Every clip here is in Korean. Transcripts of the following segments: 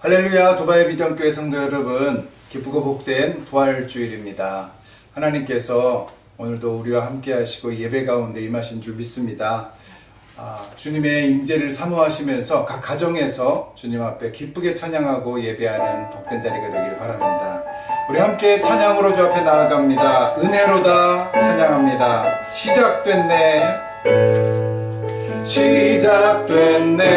할렐루야. 두바이 비전교회 성도 여러분, 기쁘고 복된 부활주일입니다. 하나님께서 오늘도 우리와 함께 하시고 예배 가운데 임하신 줄 믿습니다. 주님의 임재를 사모하시면서 각 가정에서 주님 앞에 기쁘게 찬양하고 예배하는 복된 자리가 되기를 바랍니다. 우리 함께 찬양으로 주 앞에 나아갑니다. 은혜로다 찬양합니다. 시작됐네, 시작됐네.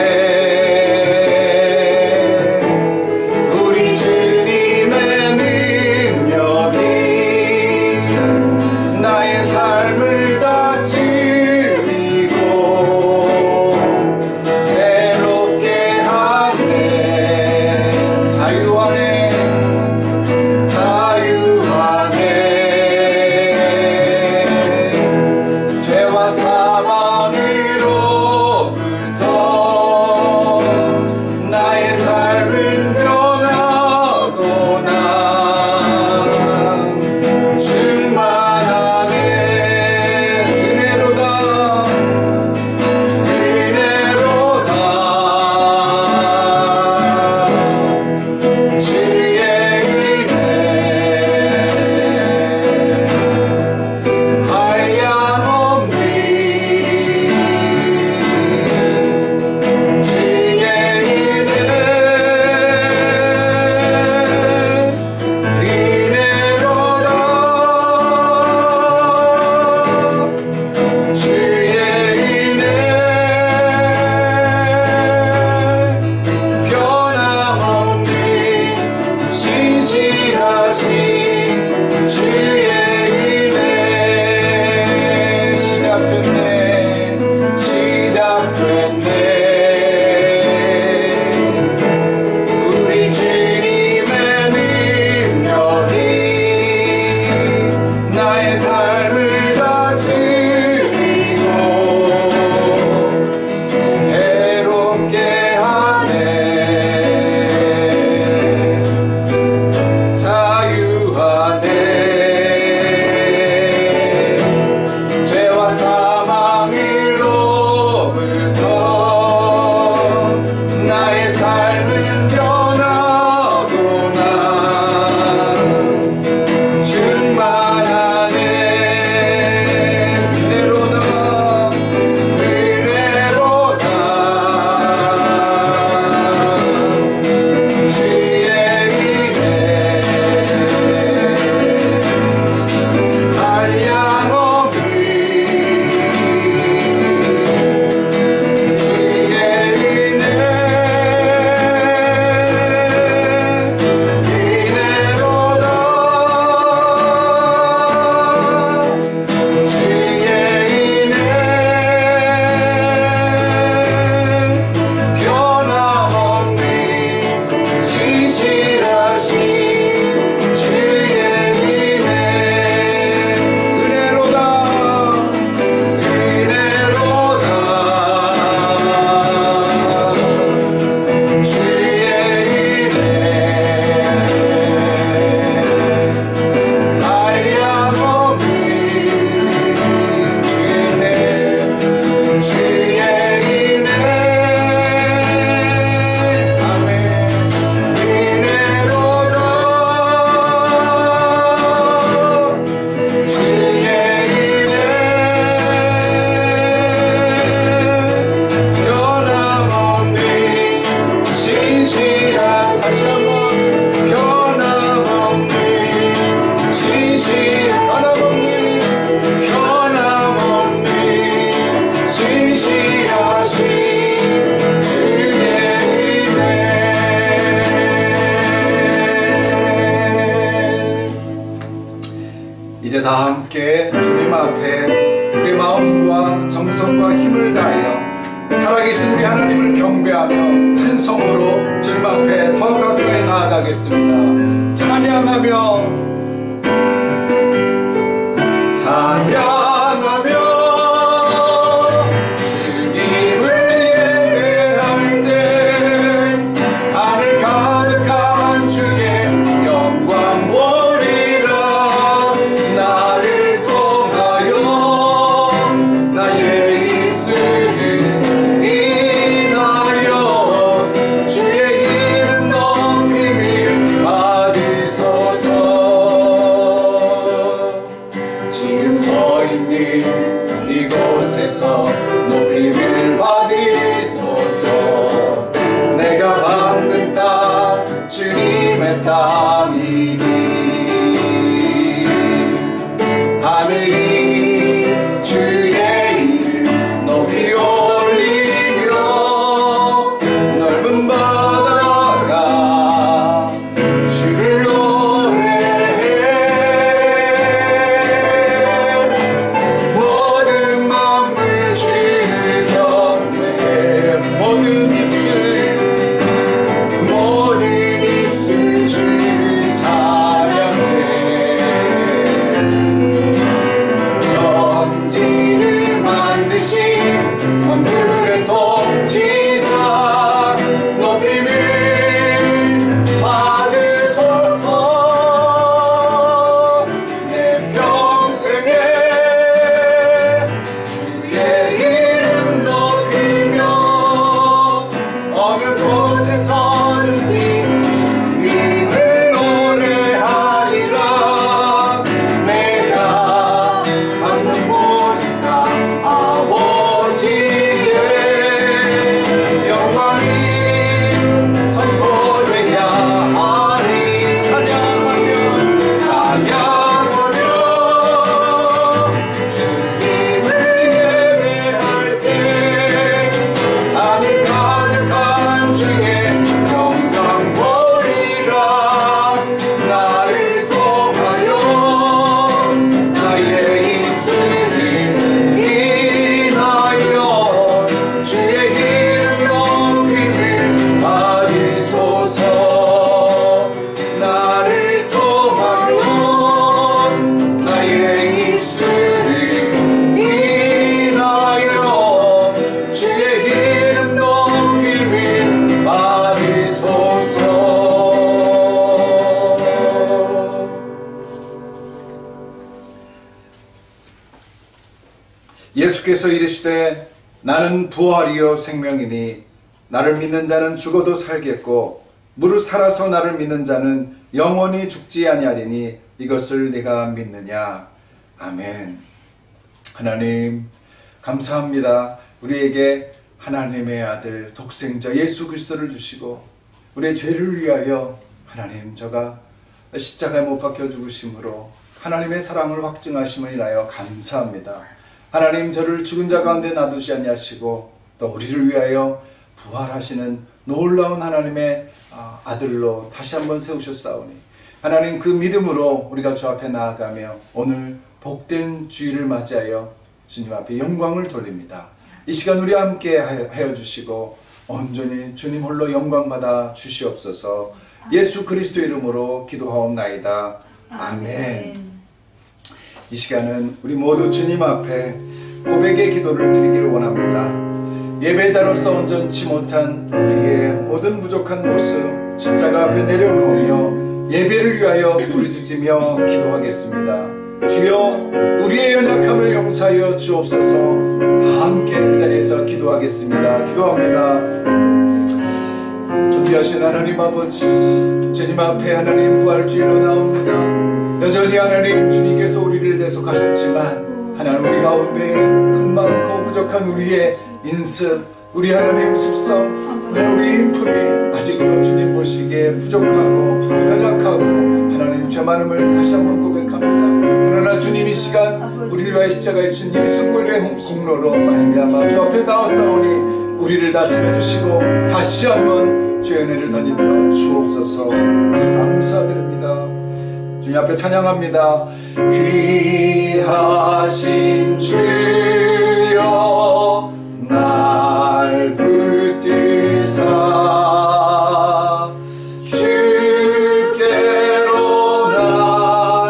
이제 다 함께 주님 앞에 우리 마음과 정성과 힘을 다하여 살아계신 우리 하나님을 경배하며 찬송으로 주님 앞에 더 가까이 나아가겠습니다. 찬양하며 주의 이름 높여 땅이니 하늘이 주의 이름 높이 올리며 넓은 바다가 주를 노래해 모든 만물 주를 경배해 모든 입술 주를 찬양해 전지를 만드신 만물의 통치자 높임을 받으소서 내 평생에 주의 이름 높이며 어느 곳에서든지 주님을 노래하리라 내가 받는 모든 다 아버지의 영광이 선포되게 하리 찬양하며 주님을 예배할 때 하늘 가득한 주의 영광 보리라 나를 통하여 나의 입술을 인하여 주의 이름 높임을 받으소서 나를 통하여 나의 입술을 인하여 주의 이름 높임을 받으소서. 예수께서 이르시되 나는 부활이요 생명이니 나를 믿는 자는 죽어도 살겠고 무릇 살아서 나를 믿는 자는 영원히 죽지 아니하리니 이것을 내가 믿느냐. 아멘. 하나님 감사합니다. 우리에게 하나님의 아들 독생자 예수 그리스도를 주시고 우리의 죄를 위하여 하나님 저가 십자가에 못 박혀 죽으심으로 하나님의 사랑을 확증하심을 인하여 감사합니다. 하나님 저를 죽은 자 가운데 놔두지 아니하시고 또 우리를 위하여 부활하시는 놀라운 하나님의 아들로 다시 한번 세우셨사오니 하나님 그 믿음으로 우리가 주 앞에 나아가며 오늘 복된 주일을 맞이하여 주님 앞에 영광을 돌립니다. 이 시간 우리 함께 하여 주시고 온전히 주님 홀로 영광 받아 주시옵소서. 예수 그리스도 이름으로 기도하옵나이다. 아멘. 이 시간은 우리 모두 주님 앞에 고백의 기도를 드리기를 원합니다. 예배자로서 온전치 못한 우리의 모든 부족한 모습 십자가 앞에 내려놓으며 예배를 위하여 부르짖으며 기도하겠습니다. 주여 우리의 연약함을 용서하여 주옵소서. 함께 그 자리에서 기도하겠습니다. 기도합니다. 존귀하신 하나님 아버지, 주님 앞에 하나님 부활주일로 나옵니다. 여전히 하나님 주님께서 우리를 대속하셨지만 하나님 우리 가운데 흠많고 부족한 우리의 인습, 우리 하나님 습성, 우리 인품이 아직도 주님 보시기에 부족하고 연약하고 하나님 죄 많음을 다시 한번 고백합니다. 그러나 주님 이 시간 우리를 위하여 십자가에 주신 예수님의 공로로 말미암아 주 앞에 나왔사오니 우리를 다스려 주시고 다시 한번 주의 은혜를 덧입혀 주옵소서. 감사드립니다. 주님 앞에 찬양합니다. 귀하신 주여 날 붙드사 주께로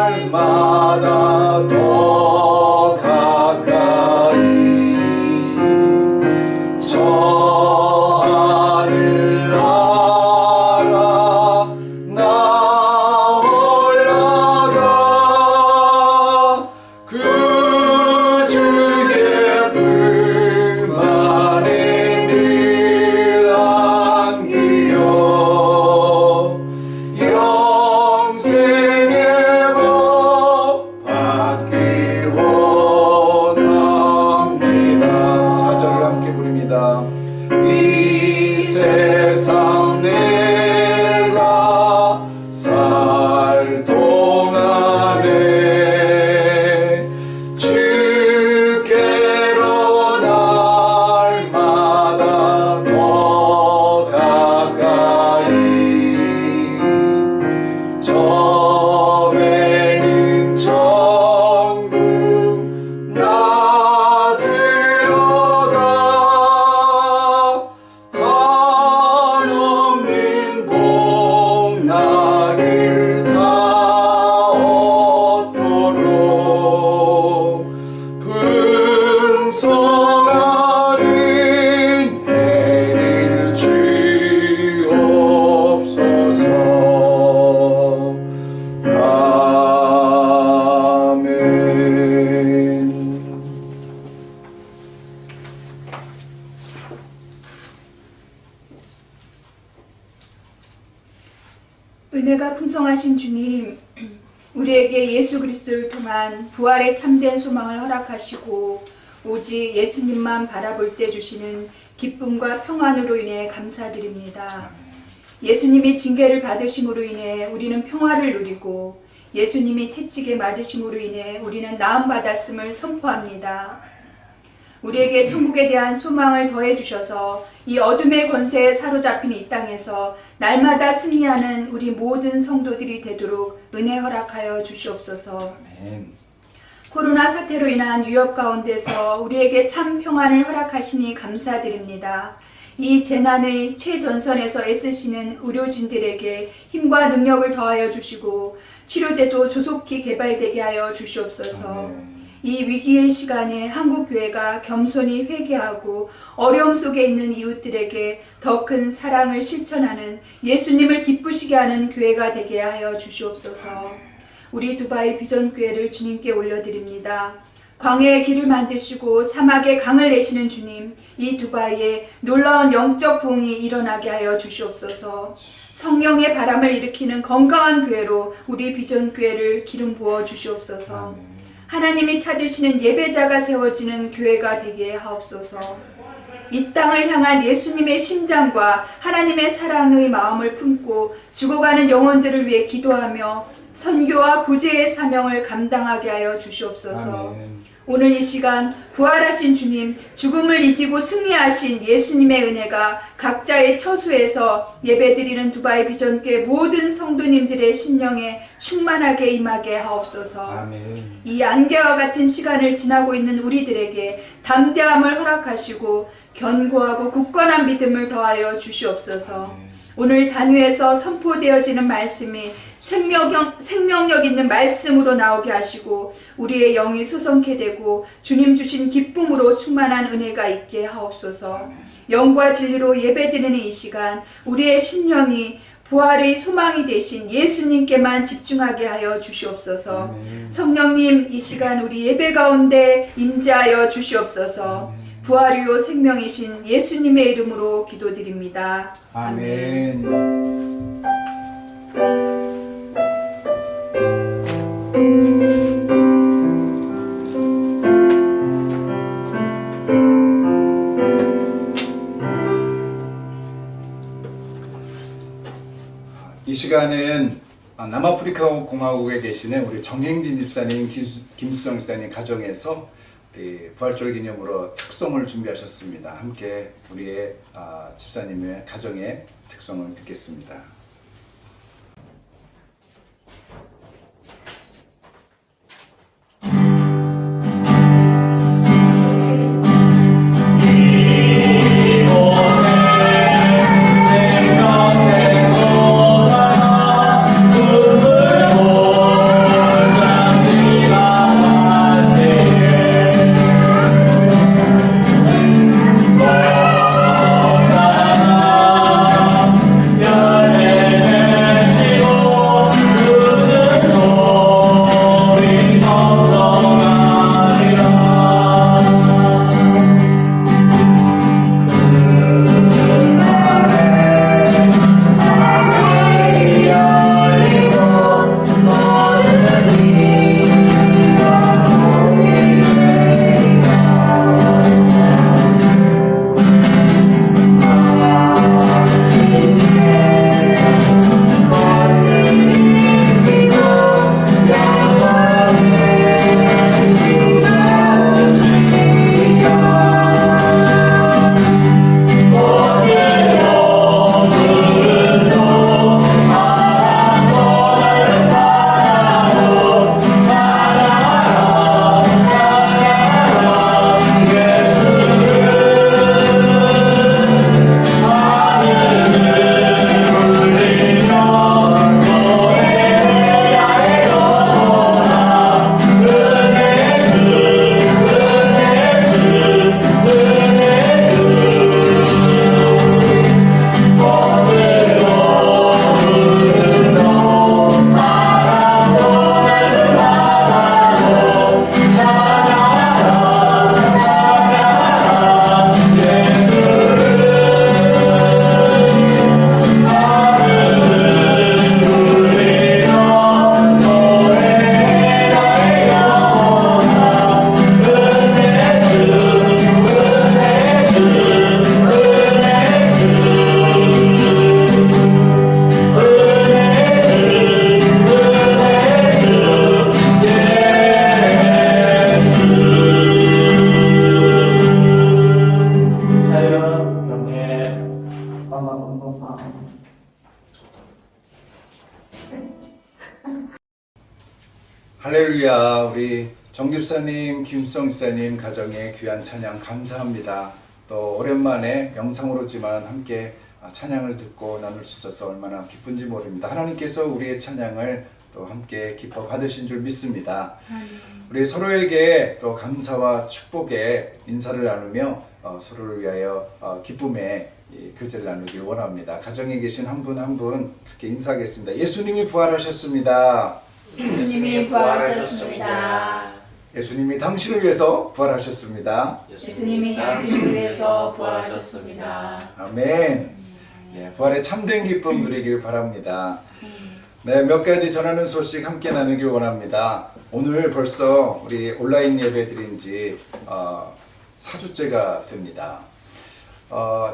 날마다 더 가까이 저 하늘 나라 나 올라가 그 주의 품 은혜가 풍성하신 주님, 우리에게 예수 그리스도를 통한 부활의 참된 소망을 허락하시고 오직 예수님만 바라볼 때 주시는 기쁨과 평안으로 인해 감사드립니다. 예수님이 징계를 받으심으로 인해 우리는 평화를 누리고 예수님이 채찍에 맞으심으로 인해 우리는 나음받았음을 선포합니다. 우리에게 천국에 대한 소망을 더해 주셔서 이 어둠의 권세에 사로잡힌 이 땅에서 날마다 승리하는 우리 모든 성도들이 되도록 은혜 허락하여 주시옵소서. 아멘. 코로나 사태로 인한 위협 가운데서 우리에게 참 평안을 허락하시니 감사드립니다. 이 재난의 최전선에서 애쓰시는 의료진들에게 힘과 능력을 더하여 주시고 치료제도 조속히 개발되게 하여 주시옵소서. 아멘. 이 위기의 시간에 한국교회가 겸손히 회개하고 어려움 속에 있는 이웃들에게 더 큰 사랑을 실천하는 예수님을 기쁘시게 하는 교회가 되게 하여 주시옵소서. 우리 두바이 비전교회를 주님께 올려드립니다. 광야의 길을 만드시고 사막에 강을 내시는 주님, 이 두바이에 놀라운 영적 부흥이 일어나게 하여 주시옵소서. 성령의 바람을 일으키는 건강한 교회로 우리 비전교회를 기름 부어 주시옵소서. 아멘. 하나님이 찾으시는 예배자가 세워지는 교회가 되게 하옵소서. 이 땅을 향한 예수님의 심장과 하나님의 사랑의 마음을 품고 죽어가는 영혼들을 위해 기도하며 선교와 구제의 사명을 감당하게 하여 주시옵소서. 아멘. 오늘 이 시간 부활하신 주님, 죽음을 이기고 승리하신 예수님의 은혜가 각자의 처소에서 예배드리는 두바이 비전교회 모든 성도님들의 심령에 충만하게 임하게 하옵소서. 아멘. 이 안개와 같은 시간을 지나고 있는 우리들에게 담대함을 허락하시고 견고하고 굳건한 믿음을 더하여 주시옵소서. 오늘 단위에서 선포되어지는 말씀이 생명력 있는 말씀으로 나오게 하시고 우리의 영이 소성케 되고 주님 주신 기쁨으로 충만한 은혜가 있게 하옵소서. 영과 진리로 예배드리는 이 시간 우리의 심령이 부활의 소망이 되신 예수님께만 집중하게 하여 주시옵소서. 아멘. 성령님, 이 시간 우리 예배 가운데 임재하여 주시옵소서. 부활이요 생명이신 예수님의 이름으로 기도드립니다. 아멘. 이 시간은 남아프리카 공화국에 계시는 우리 정행진 집사님, 김수정 집사님 가정에서 부활절 기념으로 특송을 준비하셨습니다. 함께 우리의 집사님의 가정의 특송을 듣겠습니다. Yeah. 할렐루야. 우리 정 집사님, 김수성 집사님 가정의 귀한 찬양 감사합니다. 또 오랜만에 영상으로지만 함께 찬양을 듣고 나눌 수 있어서 얼마나 기쁜지 모릅니다. 하나님께서 우리의 찬양을 또 함께 기뻐 받으신 줄 믿습니다. 우리 서로에게 또 감사와 축복의 인사를 나누며 서로를 위하여 기쁨의 교제를 나누길 원합니다. 가정에 계신 한 분 한 분 그렇게 인사하겠습니다. 예수님이 부활하셨습니다. 예수님이 부활하셨습니다. 예수님이 당신을 위해서 부활하셨습니다. 예수님이 당신을 위해서 부활하셨습니다. 아멘. 예, 부활의 참된 기쁨 누리길 바랍니다. 네, 몇 가지 전하는 소식 함께 나누길 원합니다. 오늘 벌써 우리 온라인 예배 드린 지 4주째가 됩니다.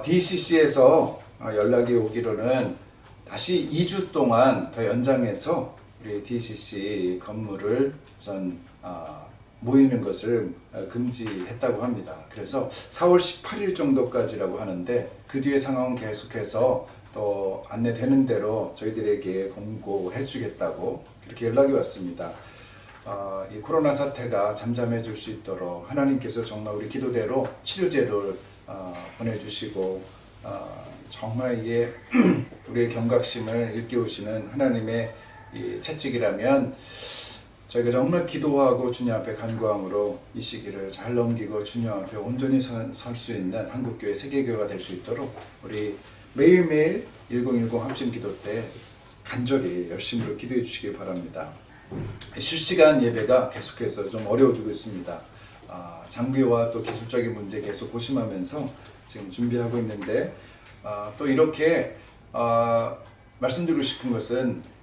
DCC에서 연락이 오기로는 다시 2주 동안 더 연장해서 우리 DCC 건물을 우선 모이는 것을 금지했다고 합니다. 그래서 4월 18일 정도까지라고 하는데 그 뒤에 상황은 계속해서 또 안내되는 대로 저희들에게 공고해 주겠다고 그렇게 연락이 왔습니다. 이 코로나 사태가 잠잠해질 수 있도록 하나님께서 정말 우리 기도대로 치료제를 보내주시고 정말 이게 우리의 경각심을 일깨우시는 하나님의 이 채찍이라면 저희가 정말 기도하고 주님 앞에 간구함으로 이 시기를 잘 넘기고 주님 앞에 온전히 설 수 있는 한국교회 세계교회가 될 수 있도록 우리 매일매일 1010 합심 기도 때 간절히 열심히 기도해 주시길 바랍니다. 실시간 예배가 계속해서 좀 어려워지고 있습니다. 장비와 또 기술적인 문제 계속 고심하면서 지금 준비하고 있는데 또 이렇게 말씀드리고 싶은 것은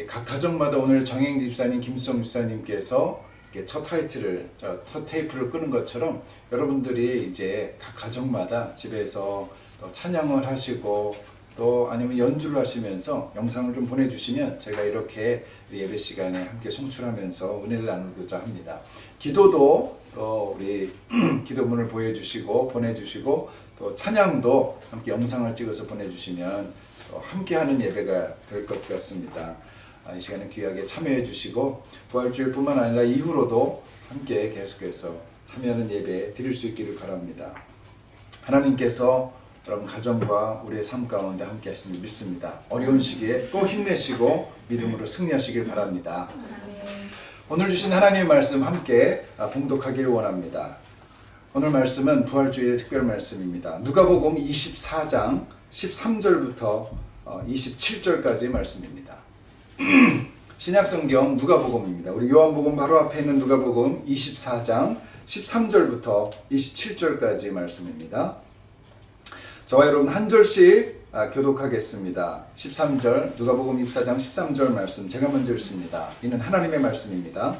각 가정마다 오늘 정행 집사님, 김수성 집사님께서 첫 타이틀을, 첫 테이프를 끄는 것처럼 여러분들이 이제 각 가정마다 집에서 또 찬양을 하시고 또 아니면 연주를 하시면서 영상을 좀 보내주시면 제가 이렇게 예배 시간에 함께 송출하면서 은혜를 나누고자 합니다. 기도도 또 우리 기도문을 보내주시고 또 찬양도 함께 영상을 찍어서 보내주시면 또 함께하는 예배가 될 것 같습니다. 이 시간에 귀하게 참여해 주시고 부활주일뿐만 아니라 이후로도 함께 계속해서 참여하는 예배 드릴 수 있기를 바랍니다. 하나님께서 여러분 가정과 우리의 삶 가운데 함께 하시는 줄 믿습니다. 어려운 시기에 또 힘내시고 믿음으로 승리하시길 바랍니다. 오늘 주신 하나님의 말씀 함께 봉독하기를 원합니다. 오늘 말씀은 부활주일 특별 말씀입니다. 누가복음 24장 13절부터 27절까지 말씀입니다. 신약성경 누가복음입니다. 우리 요한복음 바로 앞에 있는 누가복음 24장 13절부터 27절까지 말씀입니다. 저와 여러분 한 절씩 교독하겠습니다. 13절 누가복음 24장 13절 말씀 제가 먼저 읽습니다. 이는 하나님의 말씀입니다.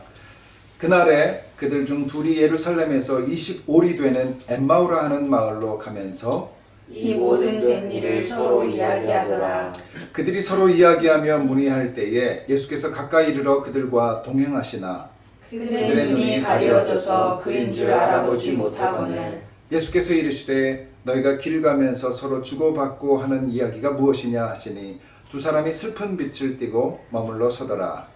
그날에 그들 중 둘이 예루살렘에서 25리 되는 엠마우라 하는 마을로 가면서 이 모든 된 일을 서로 이야기하더라. 그들이 서로 이야기하며 문의할 때에 예수께서 가까이 이르러 그들과 동행하시나 그들의 눈이 가려져서 그인 줄 알아보지 못하거늘 예수께서 이르시되 너희가 길 가면서 서로 주고받고 하는 이야기가 무엇이냐 하시니 두 사람이 슬픈 빛을 띠고 머물러 서더라.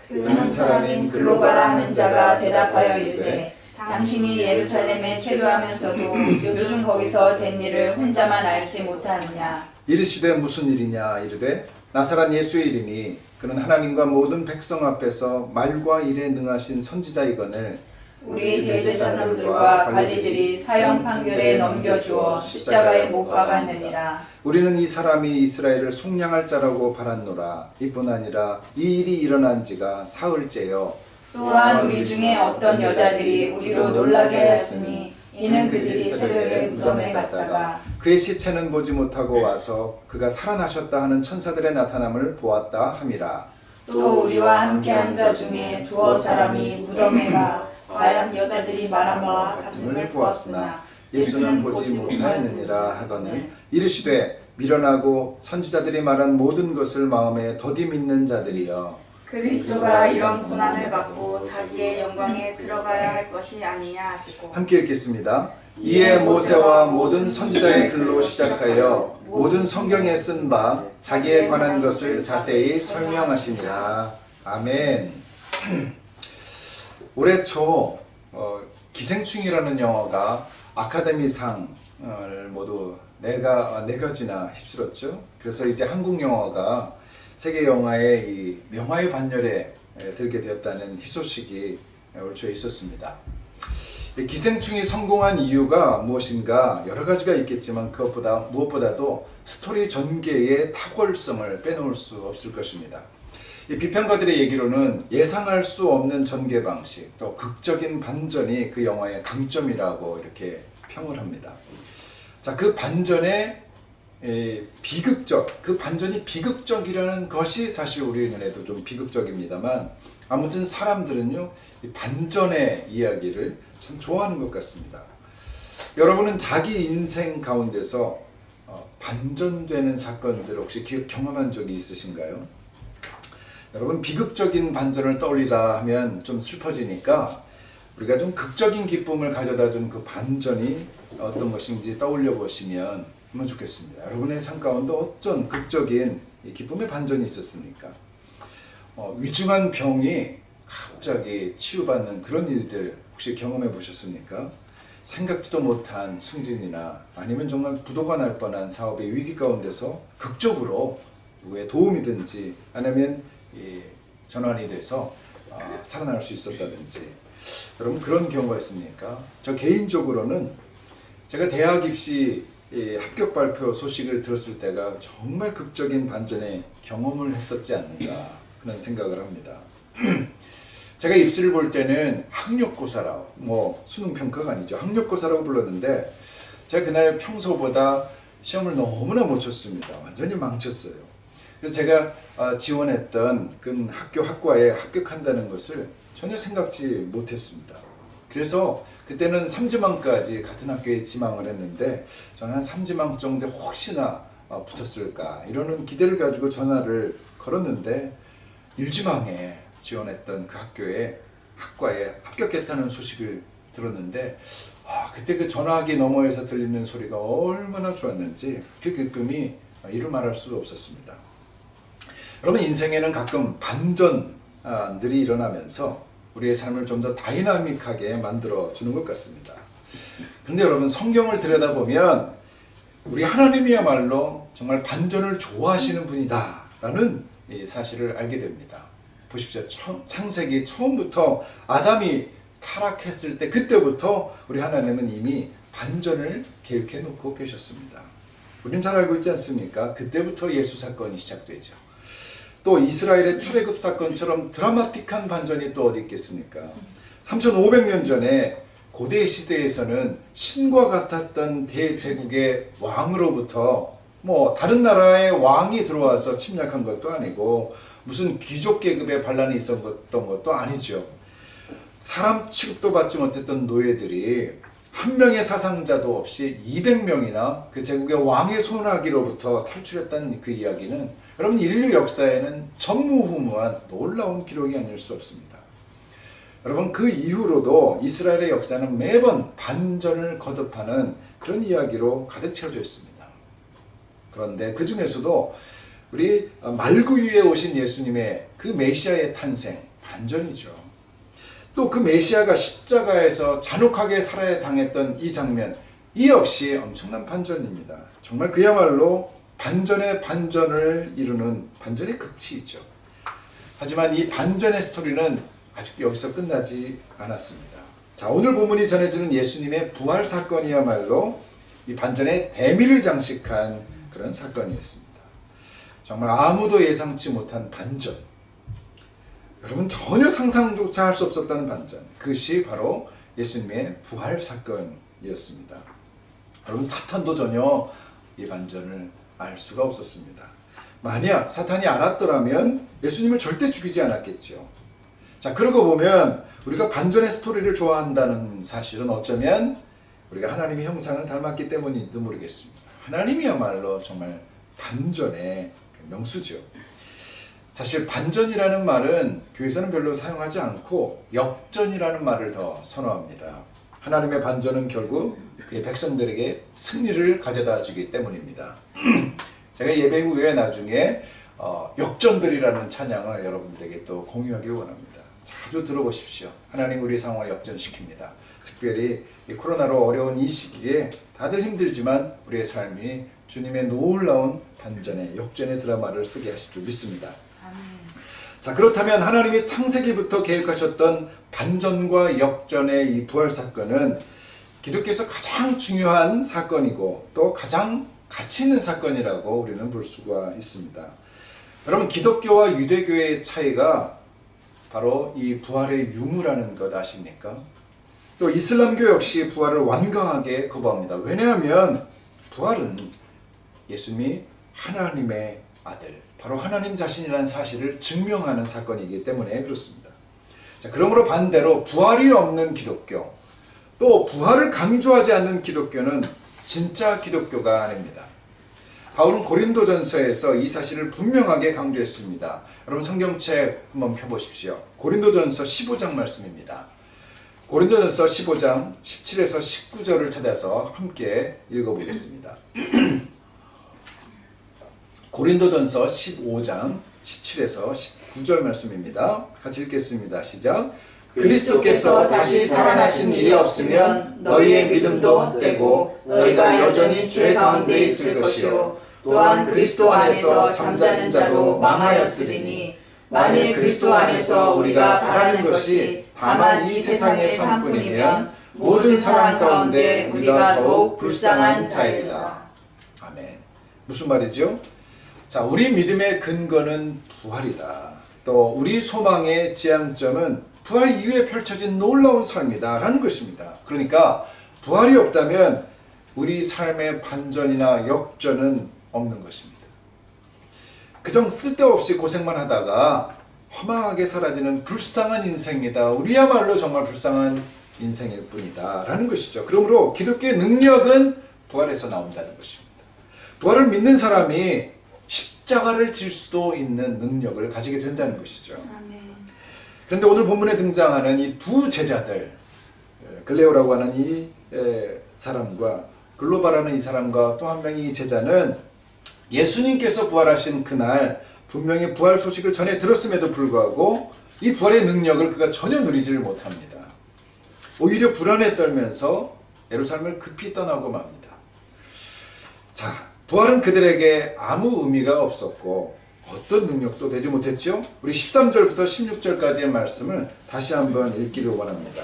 그 한 사람인 글로바라 하는 자가 대답하여 이르되 당신이 예루살렘에 체류하면서도 요즘 거기서 된 일을 혼자만 알지 못하느냐. 이르시되 무슨 일이냐 이르되 나사렛 예수의 일이니 그는 하나님과 모든 백성 앞에서 말과 일에 능하신 선지자이거늘 우리 대제사장들과 관리들이 사형 판결에 넘겨주어 십자가에 못 박았느니라. 우리는 이 사람이 이스라엘을 속량할 자라고 바랐노라. 이뿐 아니라 이 일이 일어난 지가 사흘째요. 또한 우리 중에 어떤 여자들이 우리로 놀라게 하였으니 이는 그들이 새벽에 무덤에 갔다가 그의 시체는 보지 못하고 와서 그가 살아나셨다 하는 천사들의 나타남을 보았다 함이라. 또 우리와 함께한 자 중에 두어 사람이 무덤에 가 과연 여자들이 말한 바와 같은 걸 보았으나 예수는 보지 못하였느니라 하거늘 이르시되 미련하고 선지자들이 말한 모든 것을 마음에 더디 믿는 자들이여 그리스도가 이런 고난을 받고 자기의 영광에 들어가야 할 것이 아니냐 하시고 함께 읽겠습니다. 이에 모세와 모든 선지자의 글로 시작하여 모든 성경에 쓴 바 자기에 관한 것을 자세히 설명하시니라. 아멘. 올해 초 기생충이라는 영화가 아카데미상을 모두 네 가지나 휩쓸었죠. 그래서 이제 한국 영화가 세계 영화의 이 명화의 반열에 들게 되었다는 희소식이 올 초에 있었습니다. 기생충이 성공한 이유가 무엇인가 여러 가지가 있겠지만 무엇보다도 스토리 전개의 탁월성을 빼놓을 수 없을 것입니다. 이 비평가들의 얘기로는 예상할 수 없는 전개 방식, 또 극적인 반전이 그 영화의 강점이라고 이렇게 평을 합니다. 자, 그 반전의 그 반전이 비극적이라는 것이 사실 우리 눈에도 좀 비극적입니다만, 아무튼 사람들은요, 이 반전의 이야기를 참 좋아하는 것 같습니다. 여러분은 자기 인생 가운데서 반전되는 사건들 혹시 경험한 적이 있으신가요? 여러분, 비극적인 반전을 떠올리라 하면 좀 슬퍼지니까 우리가 좀 극적인 기쁨을 가져다 준 그 반전이 어떤 것인지 떠올려 보시면 좋겠습니다. 여러분의 삶 가운데 어떤 극적인 기쁨의 반전이 있었습니까? 위중한 병이 갑자기 치유받는 그런 일들 혹시 경험해 보셨습니까? 생각지도 못한 승진이나 아니면 정말 부도가 날 뻔한 사업의 위기 가운데서 극적으로 누구의 도움이든지 아니면 전환이 돼서 살아날 수 있었다든지, 여러분 그런 경우가 있습니까? 저 개인적으로는 제가 대학 입시 합격 발표 소식을 들었을 때가 정말 극적인 반전의 경험을 했었지 않는가 그런 생각을 합니다. 제가 입시를 볼 때는 학력고사라고, 수능평가가 아니죠. 학력고사라고 불렀는데 제가 그날 평소보다 시험을 너무나 못 쳤습니다. 완전히 망쳤어요. 그래서 제가 지원했던 그 학과에 합격한다는 것을 전혀 생각지 못했습니다. 그래서 그때는 3지망까지 같은 학교에 지망을 했는데 저는 한 3지망 정도에 혹시나 붙었을까 이러는 기대를 가지고 전화를 걸었는데 1지망에 지원했던 그 학과에 합격했다는 소식을 들었는데 그때 그 전화기 너머에서 들리는 소리가 얼마나 좋았는지 그 기쁨이 이루 말할 수 없었습니다. 여러분, 인생에는 가끔 반전들이 일어나면서 우리의 삶을 좀 더 다이나믹하게 만들어주는 것 같습니다. 그런데 여러분, 성경을 들여다보면 우리 하나님이야말로 정말 반전을 좋아하시는 분이다 라는 사실을 알게 됩니다. 보십시오. 창세기 처음부터 아담이 타락했을 때 그때부터 우리 하나님은 이미 반전을 계획해 놓고 계셨습니다. 우리는 잘 알고 있지 않습니까? 그때부터 예수 사건이 시작되죠. 또 이스라엘의 출애굽 사건처럼 드라마틱한 반전이 또 어디 있겠습니까? 3500년 전에 고대 시대에서는 신과 같았던 대제국의 왕으로부터 다른 나라의 왕이 들어와서 침략한 것도 아니고 무슨 귀족 계급의 반란이 있었던 것도 아니죠. 사람 취급도 받지 못했던 노예들이 한 명의 사상자도 없이 200명이나 그 제국의 왕의 손아귀로부터 탈출했다는 그 이야기는 여러분, 인류 역사에는 전무후무한 놀라운 기록이 아닐 수 없습니다. 여러분, 그 이후로도 이스라엘의 역사는 매번 반전을 거듭하는 그런 이야기로 가득 채워져 있습니다. 그런데 그 중에서도 우리 말구 위에 오신 예수님의 그 메시아의 탄생, 반전이죠. 또 그 메시아가 십자가에서 잔혹하게 살아야 당했던 이 장면, 이 역시 엄청난 반전입니다. 정말 그야말로 반전의 반전을 이루는 반전의 극치이죠. 하지만 이 반전의 스토리는 아직 여기서 끝나지 않았습니다. 자, 오늘 본문이 전해주는 예수님의 부활 사건이야말로 이 반전의 대미를 장식한 그런 사건이었습니다. 정말 아무도 예상치 못한 반전. 여러분, 전혀 상상조차 할 수 없었던 반전. 그것이 바로 예수님의 부활 사건이었습니다. 여러분, 사탄도 전혀 이 반전을 알 수가 없었습니다. 만약 사탄이 알았더라면 예수님을 절대 죽이지 않았겠죠. 자, 그러고 보면 우리가 반전의 스토리를 좋아한다는 사실은 어쩌면 우리가 하나님의 형상을 닮았기 때문인지도 모르겠습니다. 하나님이야말로 정말 반전의 명수죠. 사실 반전이라는 말은 교회에서는 별로 사용하지 않고 역전이라는 말을 더 선호합니다. 하나님의 반전은 결국 그의 백성들에게 승리를 가져다 주기 때문입니다. 제가 예배 후에 나중에 역전들이라는 찬양을 여러분들에게 또 공유하길 원합니다. 자주 들어보십시오. 하나님 우리 상황을 역전시킵니다. 특별히 이 코로나로 어려운 이 시기에 다들 힘들지만 우리의 삶이 주님의 놀라운 반전의 역전의 드라마를 쓰게 하실 줄 믿습니다. 자, 그렇다면 하나님이 창세기부터 계획하셨던 반전과 역전의 이 부활 사건은 기독교에서 가장 중요한 사건이고 또 가장 가치 있는 사건이라고 우리는 볼 수가 있습니다. 여러분, 기독교와 유대교의 차이가 바로 이 부활의 유무라는 것 아십니까? 또 이슬람교 역시 부활을 완강하게 거부합니다. 왜냐하면 부활은 예수님이 하나님의 아들, 바로 하나님 자신이라는 사실을 증명하는 사건이기 때문에 그렇습니다. 자, 그러므로 반대로 부활이 없는 기독교, 또 부활을 강조하지 않는 기독교는 진짜 기독교가 아닙니다. 바울은 고린도전서에서 이 사실을 분명하게 강조했습니다. 여러분 성경책 한번 펴보십시오. 고린도전서 15장 말씀입니다. 고린도전서 15장 17에서 19절을 찾아서 함께 읽어보겠습니다. 고린도전서 15장 17에서 19절 말씀입니다. 같이 읽겠습니다. 시작. 그리스도께서 다시 살아나신 일이 없으면 너희의 믿음도 헛되고 너희가 여전히 죄 가운데 있을 것이요 또한 그리스도 안에서 잠자는 자도 망하였으리니 만일 그리스도 안에서 우리가 바라는 것이 다만 이 세상의 삶뿐이면 모든 사람 가운데 우리가 더욱 불쌍한 자이리라. 아멘. 무슨 말이죠? 자, 우리 믿음의 근거는 부활이다. 또 우리 소망의 지향점은 부활 이후에 펼쳐진 놀라운 삶이다 라는 것입니다. 그러니까 부활이 없다면 우리 삶의 반전이나 역전은 없는 것입니다. 그저 쓸데없이 고생만 하다가 허망하게 사라지는 불쌍한 인생이다. 우리야말로 정말 불쌍한 인생일 뿐이다 라는 것이죠. 그러므로 기독교의 능력은 부활에서 나온다는 것입니다. 부활을 믿는 사람이 십자가를 질 수도 있는 능력을 가지게 된다는 것이죠. 아멘. 그런데 오늘 본문에 등장하는 이 두 제자들, 글레오라고 하는 이 사람과 글로바라는 이 사람과 또 한 명의 이 제자는 예수님께서 부활하신 그날 분명히 부활 소식을 전해 들었음에도 불구하고 이 부활의 능력을 그가 전혀 누리지를 못합니다. 오히려 불안에 떨면서 예루살렘을 급히 떠나고 맙니다. 자, 부활은 그들에게 아무 의미가 없었고 어떤 능력도 되지 못했죠? 우리 13절부터 16절까지의 말씀을 다시 한번 읽기를 원합니다.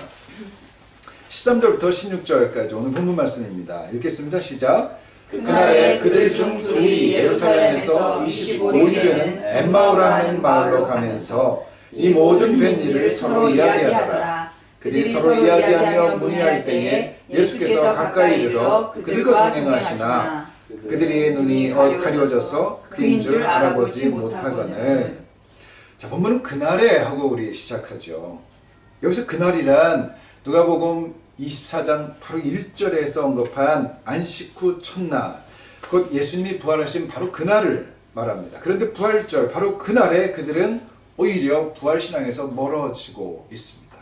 13절부터 16절까지 오늘 본문 말씀입니다. 읽겠습니다. 시작. 그날에 그들 중 둘이 예루살렘에서 25리 되는 엠마오라 하는 마을로 가면서 이 모든 된 일을 서로 이야기하더라. 그들이 서로 이야기하며 문의할 때에 예수께서 가까이 이르러 그들과 동행하시나 그들의 눈이 가려져서 그인 줄 알아보지 못하거늘. 자, 본문은 그날에 하고 우리 시작하죠. 여기서 그날이란 누가복음 24장 바로 1절에서 언급한 안식 후 첫날, 곧 예수님이 부활하신 바로 그날을 말합니다. 그런데 부활절 바로 그날에 그들은 오히려 부활신앙에서 멀어지고 있습니다.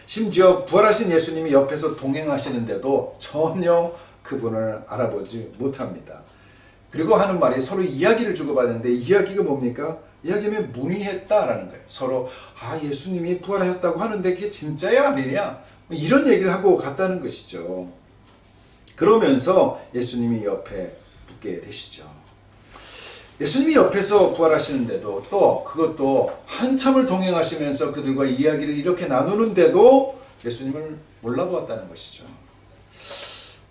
심지어 부활하신 예수님이 옆에서 동행하시는데도 전혀 그분을 알아보지 못합니다. 그리고 하는 말이 서로 이야기를 주고받는데 이야기가 뭡니까? 이야기하면 문의했다라는 거예요. 서로 예수님이 부활하셨다고 하는데 그게 진짜야 아니냐? 이런 얘기를 하고 갔다는 것이죠. 그러면서 예수님이 옆에 붙게 되시죠. 예수님이 옆에서 부활하시는데도 또 그것도 한참을 동행하시면서 그들과 이야기를 이렇게 나누는데도 예수님을 몰라보았다는 것이죠.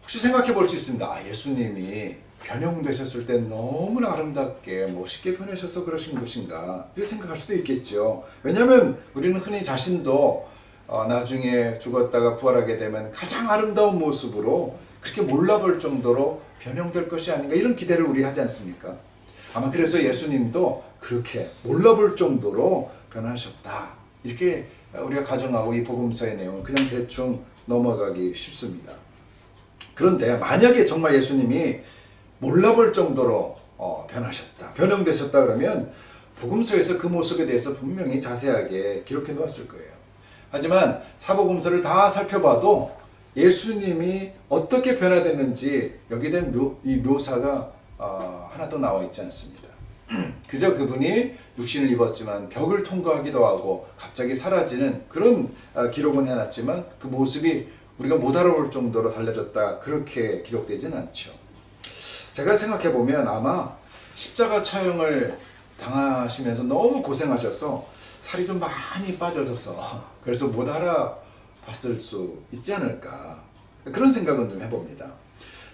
혹시 생각해 볼 수 있습니다. 예수님이 변형되셨을 때 너무나 아름답게 멋있게 변하셔서 그러신 것인가 이렇게 생각할 수도 있겠죠. 왜냐하면 우리는 흔히 자신도 나중에 죽었다가 부활하게 되면 가장 아름다운 모습으로 그렇게 몰라볼 정도로 변형될 것이 아닌가 이런 기대를 우리 하지 않습니까? 아마 그래서 예수님도 그렇게 몰라볼 정도로 변하셨다 이렇게 우리가 가정하고 이 복음서의 내용을 그냥 대충 넘어가기 쉽습니다. 그런데 만약에 정말 예수님이 몰라볼 정도로 변하셨다, 변형되셨다 그러면 복음서에서 그 모습에 대해서 분명히 자세하게 기록해 놓았을 거예요. 하지만 사복음서를 다 살펴봐도 예수님이 어떻게 변화됐는지 여기에 대한 이 묘사가 하나도 나와 있지 않습니다. 그저 그분이 육신을 입었지만 벽을 통과하기도 하고 갑자기 사라지는 그런 기록은 해놨지만 그 모습이 우리가 못 알아볼 정도로 달라졌다, 그렇게 기록되지는 않죠. 제가 생각해보면 아마 십자가 처형을 당하시면서 너무 고생하셔서 살이 좀 많이 빠져져서 그래서 못 알아봤을 수 있지 않을까, 그런 생각은 좀 해봅니다.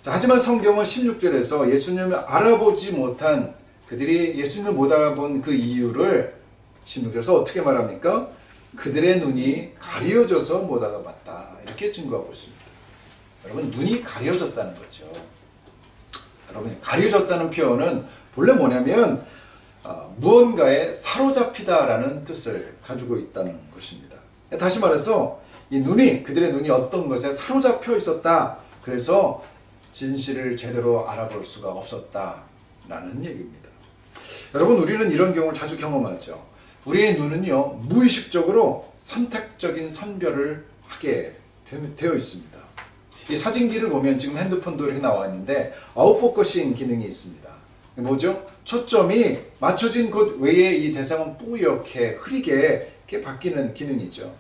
자, 하지만 성경은 16절에서 예수님을 알아보지 못한 그들이 예수님을 못 알아본 그 이유를 16절에서 어떻게 말합니까? 그들의 눈이 가려져서 못 알아봤다, 이렇게 증거하고 있습니다. 여러분, 눈이 가려졌다는 거죠. 여러분, 가려졌다는 표현은 본래 뭐냐면 무언가에 사로잡히다라는 뜻을 가지고 있다는 것입니다. 다시 말해서 이 눈이, 그들의 눈이 어떤 것에 사로잡혀 있었다, 그래서 진실을 제대로 알아볼 수가 없었다라는 얘기입니다. 여러분, 우리는 이런 경우를 자주 경험하죠. 우리의 눈은요, 무의식적으로 선택적인 선별을 하게 되어 있습니다. 이 사진기를 보면 지금 핸드폰도 이렇게 나와 있는데 아웃포커싱 기능이 있습니다. 뭐죠? 초점이 맞춰진 곳 외에 이 대상은 뿌옇게 흐리게 이렇게 바뀌는 기능이죠.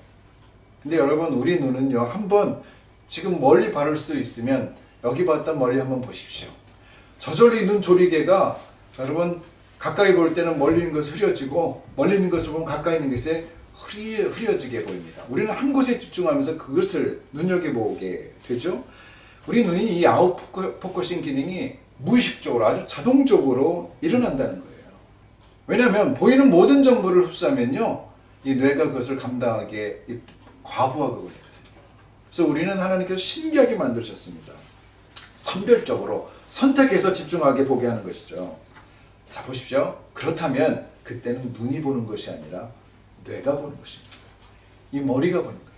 근데 여러분, 우리 눈은요, 한번 지금 멀리 바를 수 있으면 여기 봤다 멀리 한번 보십시오. 저절로 이 눈 조리개가 여러분 가까이 볼 때는 멀리 있는 것이 흐려지고 멀리 있는 것을 보면 가까이 있는 것에 흐려지게 보입니다. 우리는 한 곳에 집중하면서 그것을 눈여겨보게 되죠. 우리 눈이 이 아웃포커싱 기능이 무의식적으로, 아주 자동적으로 일어난다는 거예요. 왜냐하면 보이는 모든 정보를 흡수하면요, 이 뇌가 그것을 감당하기에 과부하가 되거든요. 그래서 우리는 하나님께서 신기하게 만드셨습니다. 선별적으로 선택해서 집중하게 보게 하는 것이죠. 자, 보십시오. 그렇다면 그때는 눈이 보는 것이 아니라 뇌가 보는 것입니다. 이 머리가 보는 거예요.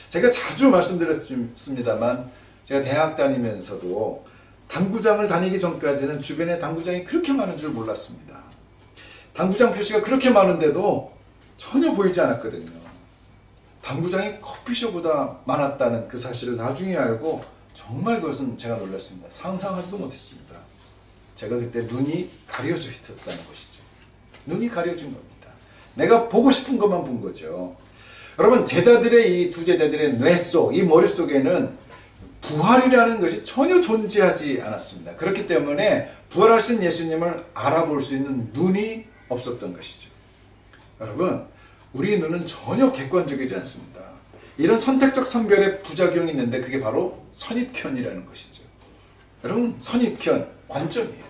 제가 자주 말씀드렸습니다만 제가 대학 다니면서도 당구장을 다니기 전까지는 주변에 당구장이 그렇게 많은 줄 몰랐습니다. 당구장 표시가 그렇게 많은데도 전혀 보이지 않았거든요. 당구장이 커피숍보다 많았다는 그 사실을 나중에 알고 정말 그것은 제가 놀랐습니다. 상상하지도 못했습니다. 제가 그때 눈이 가려져 있었다는 것이죠. 눈이 가려진 겁니다. 내가 보고 싶은 것만 본 거죠. 여러분, 제자들의 이 두 제자들의 뇌 속, 이 머릿속에는 부활이라는 것이 전혀 존재하지 않았습니다. 그렇기 때문에 부활하신 예수님을 알아볼 수 있는 눈이 없었던 것이죠. 여러분, 우리 눈은 전혀 객관적이지 않습니다. 이런 선택적 선별의 부작용이 있는데 그게 바로 선입견이라는 것이죠. 여러분, 선입견, 관점이에요.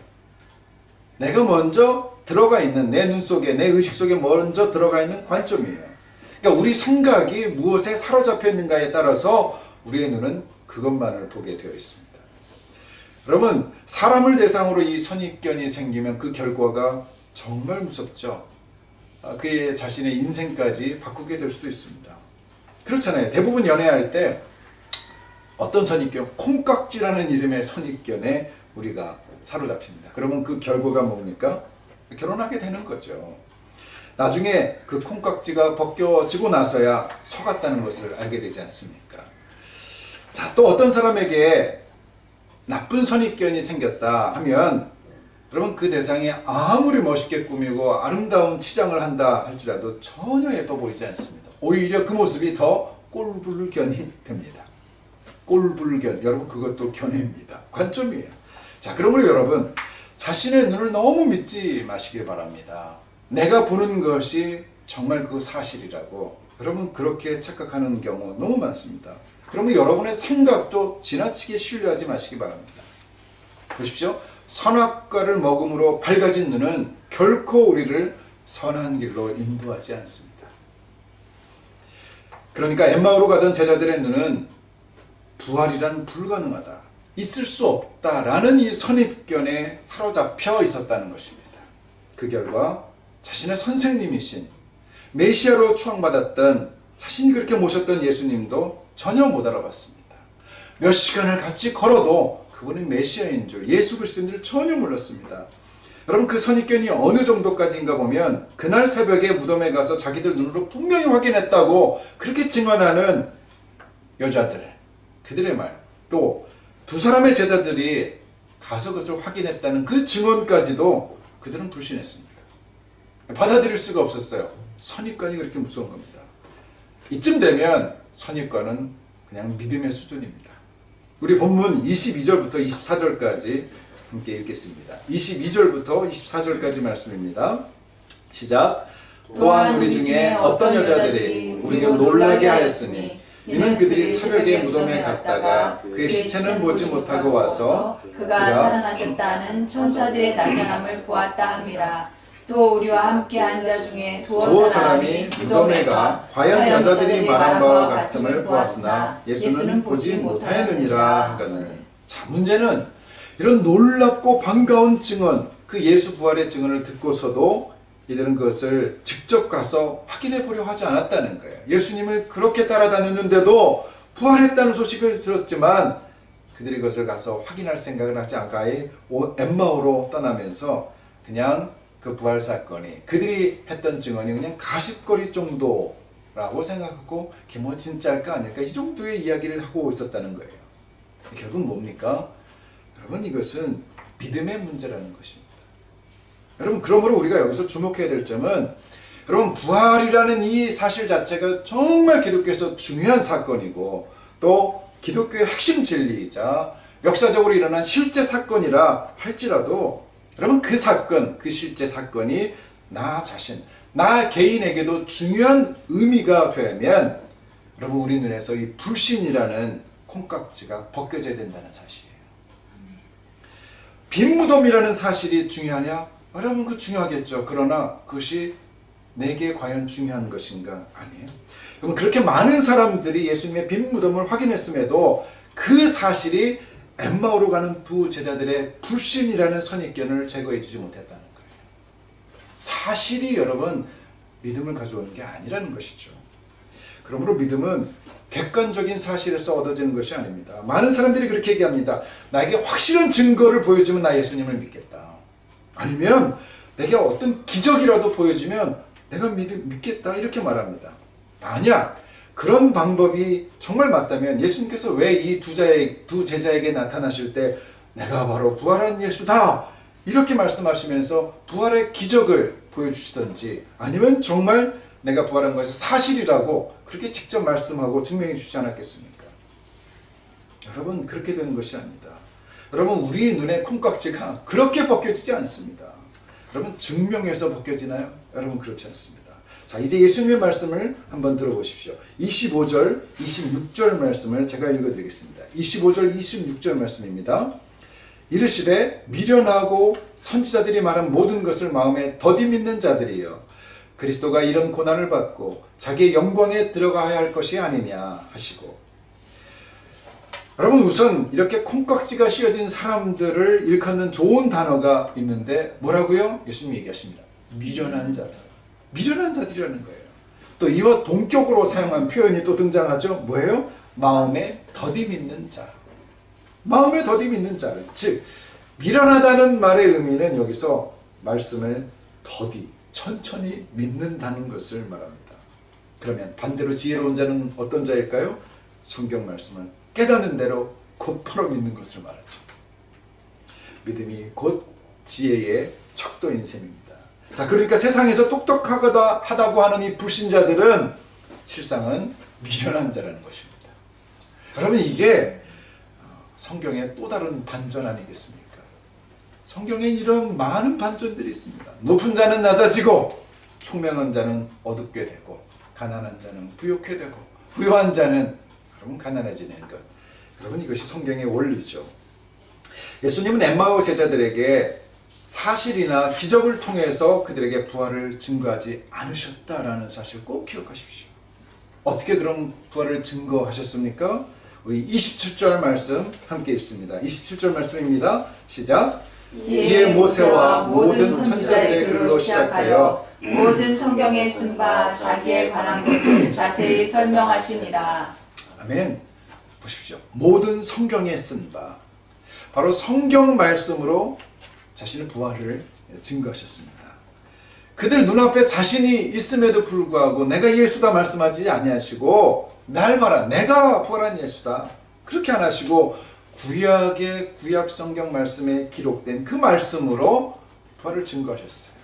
내가 먼저 들어가 있는, 내 눈 속에, 내 의식 속에 먼저 들어가 있는 관점이에요. 그러니까 우리 생각이 무엇에 사로잡혀 있는가에 따라서 우리의 눈은 그것만을 보게 되어 있습니다. 여러분, 사람을 대상으로 이 선입견이 생기면 그 결과가 정말 무섭죠. 그의 자신의 인생까지 바꾸게 될 수도 있습니다. 그렇잖아요. 대부분 연애할 때 어떤 선입견, 콩깍지라는 이름의 선입견에 우리가 사로잡힙니다. 그러면 그 결과가 뭡니까? 결혼하게 되는 거죠. 나중에 그 콩깍지가 벗겨지고 나서야 속았다는 것을 알게 되지 않습니까? 자, 또 어떤 사람에게 나쁜 선입견이 생겼다 하면 여러분, 그 대상이 아무리 멋있게 꾸미고 아름다운 치장을 한다 할지라도 전혀 예뻐 보이지 않습니다. 오히려 그 모습이 더 꼴불견이 됩니다. 꼴불견, 여러분, 그것도 견해입니다. 관점이에요. 자, 그러므로 여러분, 자신의 눈을 너무 믿지 마시길 바랍니다. 내가 보는 것이 정말 그 사실이라고 여러분 그렇게 착각하는 경우 너무 많습니다. 그러면 여러분의 생각도 지나치게 신뢰하지 마시기 바랍니다. 보십시오. 선악과를 먹음으로 밝아진 눈은 결코 우리를 선한 길로 인도하지 않습니다. 그러니까 엠마오로 가던 제자들의 눈은 부활이란 불가능하다, 있을 수 없다라는 이 선입견에 사로잡혀 있었다는 것입니다. 그 결과 자신의 선생님이신 메시아로 추앙받았던, 자신이 그렇게 모셨던 예수님도 전혀 못 알아봤습니다. 몇 시간을 같이 걸어도 그분은 메시아인 줄, 예수 그리스도인 줄 전혀 몰랐습니다. 여러분, 그 선입견이 어느 정도까지인가 보면 그날 새벽에 무덤에 가서 자기들 눈으로 분명히 확인했다고 그렇게 증언하는 여자들, 그들의 말, 또 두 사람의 제자들이 가서 그것을 확인했다는 그 증언까지도 그들은 불신했습니다. 받아들일 수가 없었어요. 선입관이 그렇게 무서운 겁니다. 이쯤 되면 선입관은 그냥 믿음의 수준입니다. 우리 본문 22절부터 24절까지 함께 읽겠습니다. 22절부터 24절까지 말씀입니다. 시작. 또한 우리 중에 어떤 여자들이 우리가 놀라게 하였으니 이는 그들이 새벽에 무덤에 갔다가 그의 시체는 보지 못하고 와서 그가 살아나셨다는 천사들의 나타남을 보았다 함이라. 또 우리와 함께 한 자 중에 두어 사람이 무덤에 가 과연 여자들이 말한 바와 같음을 보았으나 예수는 보지 못하였느니라 하거늘. 자, 문제는 이런 놀랍고 반가운 증언, 그 예수 부활의 증언을 듣고서도 이들은 그것을 직접 가서 확인해 보려 하지 않았다는 거예요. 예수님을 그렇게 따라다녔는데도 부활했다는 소식을 들었지만 그들이 그것을 가서 확인할 생각을 하지 않고 아예 엠마오로 떠나면서 그냥 그 부활 사건이 그들이 했던 증언이 그냥 가십거리 정도라고 생각하고 뭐 진짜일까 아닐까 이 정도의 이야기를 하고 있었다는 거예요. 결국 뭡니까? 여러분, 이것은 믿음의 문제라는 것입니다. 여러분, 그러므로 우리가 여기서 주목해야 될 점은 여러분, 부활이라는 이 사실 자체가 정말 기독교에서 중요한 사건이고 또 기독교의 핵심 진리이자 역사적으로 일어난 실제 사건이라 할지라도 여러분, 그 사건, 그 실제 사건이 나 자신, 나 개인에게도 중요한 의미가 되면 여러분, 우리 눈에서 이 불신이라는 콩깍지가 벗겨져야 된다는 사실이에요. 빈 무덤이라는 사실이 중요하냐? 여러분, 그 중요하겠죠. 그러나 그것이 내게 과연 중요한 것인가? 아니에요. 여러분, 그렇게 많은 사람들이 예수님의 빈 무덤을 확인했음에도 그 사실이 엠마오로 가는 두 제자들의 불신이라는 선입견을 제거해 주지 못했다는 거예요. 사실이 여러분 믿음을 가져오는 게 아니라는 것이죠. 그러므로 믿음은 객관적인 사실에서 얻어지는 것이 아닙니다. 많은 사람들이 그렇게 얘기합니다. 나에게 확실한 증거를 보여주면 나 예수님을 믿겠다. 아니면 내게 어떤 기적이라도 보여주면 내가 믿겠다 이렇게 말합니다. 만약 그런 방법이 정말 맞다면 예수님께서 왜 이 두 제자에게 나타나실 때 내가 바로 부활한 예수다 이렇게 말씀하시면서 부활의 기적을 보여주시던지 아니면 정말 내가 부활한 것이 사실이라고 그렇게 직접 말씀하고 증명해 주시지 않았겠습니까? 여러분, 그렇게 되는 것이 아닙니다. 여러분, 우리 눈의 콩깍지가 그렇게 벗겨지지 않습니다. 여러분, 증명해서 벗겨지나요? 여러분, 그렇지 않습니다. 자, 이제 예수님의 말씀을 한번 들어보십시오. 25절, 26절 말씀을 제가 읽어드리겠습니다. 25절, 26절 말씀입니다. 이르시되 미련하고 선지자들이 말한 모든 것을 마음에 더디 믿는 자들이여 그리스도가 이런 고난을 받고 자기의 영광에 들어가야 할 것이 아니냐 하시고. 여러분, 우선 이렇게 콩깍지가 씌어진 사람들을 일컫는 좋은 단어가 있는데 뭐라고요? 예수님이 얘기하십니다. 미련한 자들. 미련한 자들이라는 거예요. 또 이와 동격으로 사용한 표현이 또 등장하죠. 뭐예요? 마음에 더디 믿는 자. 마음에 더디 믿는 자. 즉 미련하다는 말의 의미는 여기서 말씀을 더디, 천천히 믿는다는 것을 말합니다. 그러면 반대로 지혜로운 자는 어떤 자일까요? 성경 말씀을 깨닫는 대로 곧바로 믿는 것을 말하죠. 믿음이 곧 지혜의 척도인 셈입니다. 자, 그러니까 세상에서 똑똑하다고 하는 이 불신자들은 실상은 미련한 자라는 것입니다. 여러분, 이게 성경의 또 다른 반전 아니겠습니까? 성경에 이런 많은 반전들이 있습니다. 높은 자는 낮아지고 총명한 자는 어둡게 되고 가난한 자는 부욕해 되고 부유한 자는 여러분 가난해지는 것. 여러분, 이것이 성경의 원리죠. 예수님은 엠마오 제자들에게 사실이나 기적을 통해서 그들에게 부활을 증거하지 않으셨다라는 사실 꼭 기억하십시오. 어떻게 그럼 부활을 증거하셨습니까? 우리 27절 말씀 함께 읽습니다. 27절 말씀입니다. 시작. 이에 모세와 모든 선지자들의 글로 시작하여 모든 성경에 쓴 바 자기에 관한 것을 자세히 설명하시니라. 아멘. 보십시오. 모든 성경에 쓴 바, 바로 성경 말씀으로 자신의 부활을 증거하셨습니다. 그들 눈앞에 자신이 있음에도 불구하고 내가 예수다 말씀하지 아니하시고 날 봐라, 내가 부활한 예수다 그렇게 안 하시고 구약 성경 말씀에 기록된 그 말씀으로 부활을 증거하셨어요.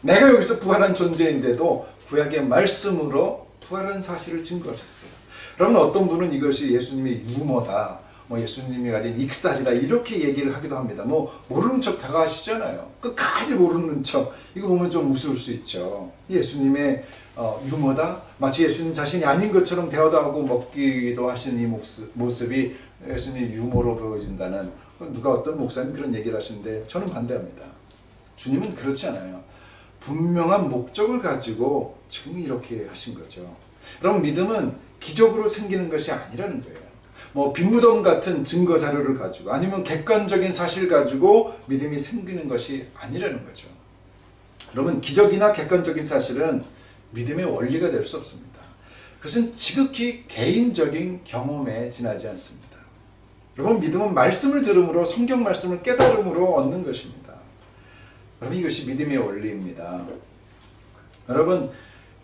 내가 여기서 부활한 존재인데도 구약의 말씀으로 부활한 사실을 증거하셨어요. 그러면 어떤 분은 이것이 예수님의 유머다, 예수님이 가진 익살이다 이렇게 얘기를 하기도 합니다. 모르는 척 다가가시잖아요. 끝까지 모르는 척. 이거 보면 좀 우스울 수 있죠. 예수님의 유머다, 마치 예수님 자신이 아닌 것처럼 대화도 하고 먹기도 하시는 이 모습이 예수님의 유머로 보여진다는, 누가 어떤 목사님 그런 얘기를 하시는데 저는 반대합니다. 주님은 그렇지 않아요. 분명한 목적을 가지고 지금 이렇게 하신 거죠. 여러분, 믿음은 기적으로 생기는 것이 아니라는 거예요. 빈무덤 같은 증거 자료를 가지고 아니면 객관적인 사실 가지고 믿음이 생기는 것이 아니라는 거죠. 여러분, 기적이나 객관적인 사실은 믿음의 원리가 될 수 없습니다. 그것은 지극히 개인적인 경험에 지나지 않습니다. 여러분, 믿음은 말씀을 들음으로, 성경 말씀을 깨달음으로 얻는 것입니다. 여러분, 이것이 믿음의 원리입니다. 여러분,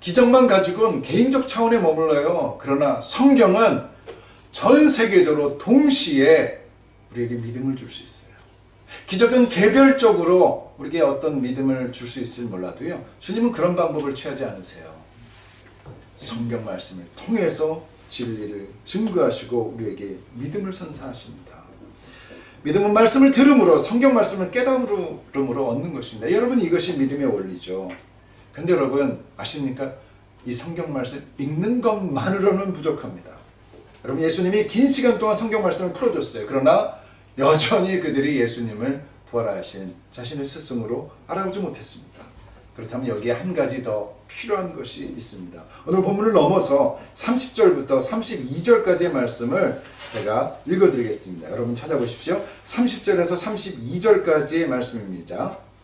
기적만 가지고는 개인적 차원에 머물러요. 그러나 성경은 전 세계적으로 동시에 우리에게 믿음을 줄 수 있어요. 기적은 개별적으로 우리에게 어떤 믿음을 줄 수 있을지 몰라도요, 주님은 그런 방법을 취하지 않으세요. 성경 말씀을 통해서 진리를 증거하시고 우리에게 믿음을 선사하십니다. 믿음은 말씀을 들음으로, 성경 말씀을 깨달음으로 얻는 것입니다. 여러분, 이것이 믿음의 원리죠. 근데 여러분 아십니까? 이 성경 말씀 읽는 것만으로는 부족합니다. 여러분, 예수님이 긴 시간 동안 성경 말씀을 풀어줬어요. 그러나 여전히 그들이 예수님을 부활하신 자신의 스승으로 알아보지 못했습니다. 그렇다면 여기에 한 가지 더 필요한 것이 있습니다. 오늘 본문을 넘어서 30절부터 32절까지의 말씀을 제가 읽어드리겠습니다. 여러분 찾아보십시오. 30절에서 32절까지의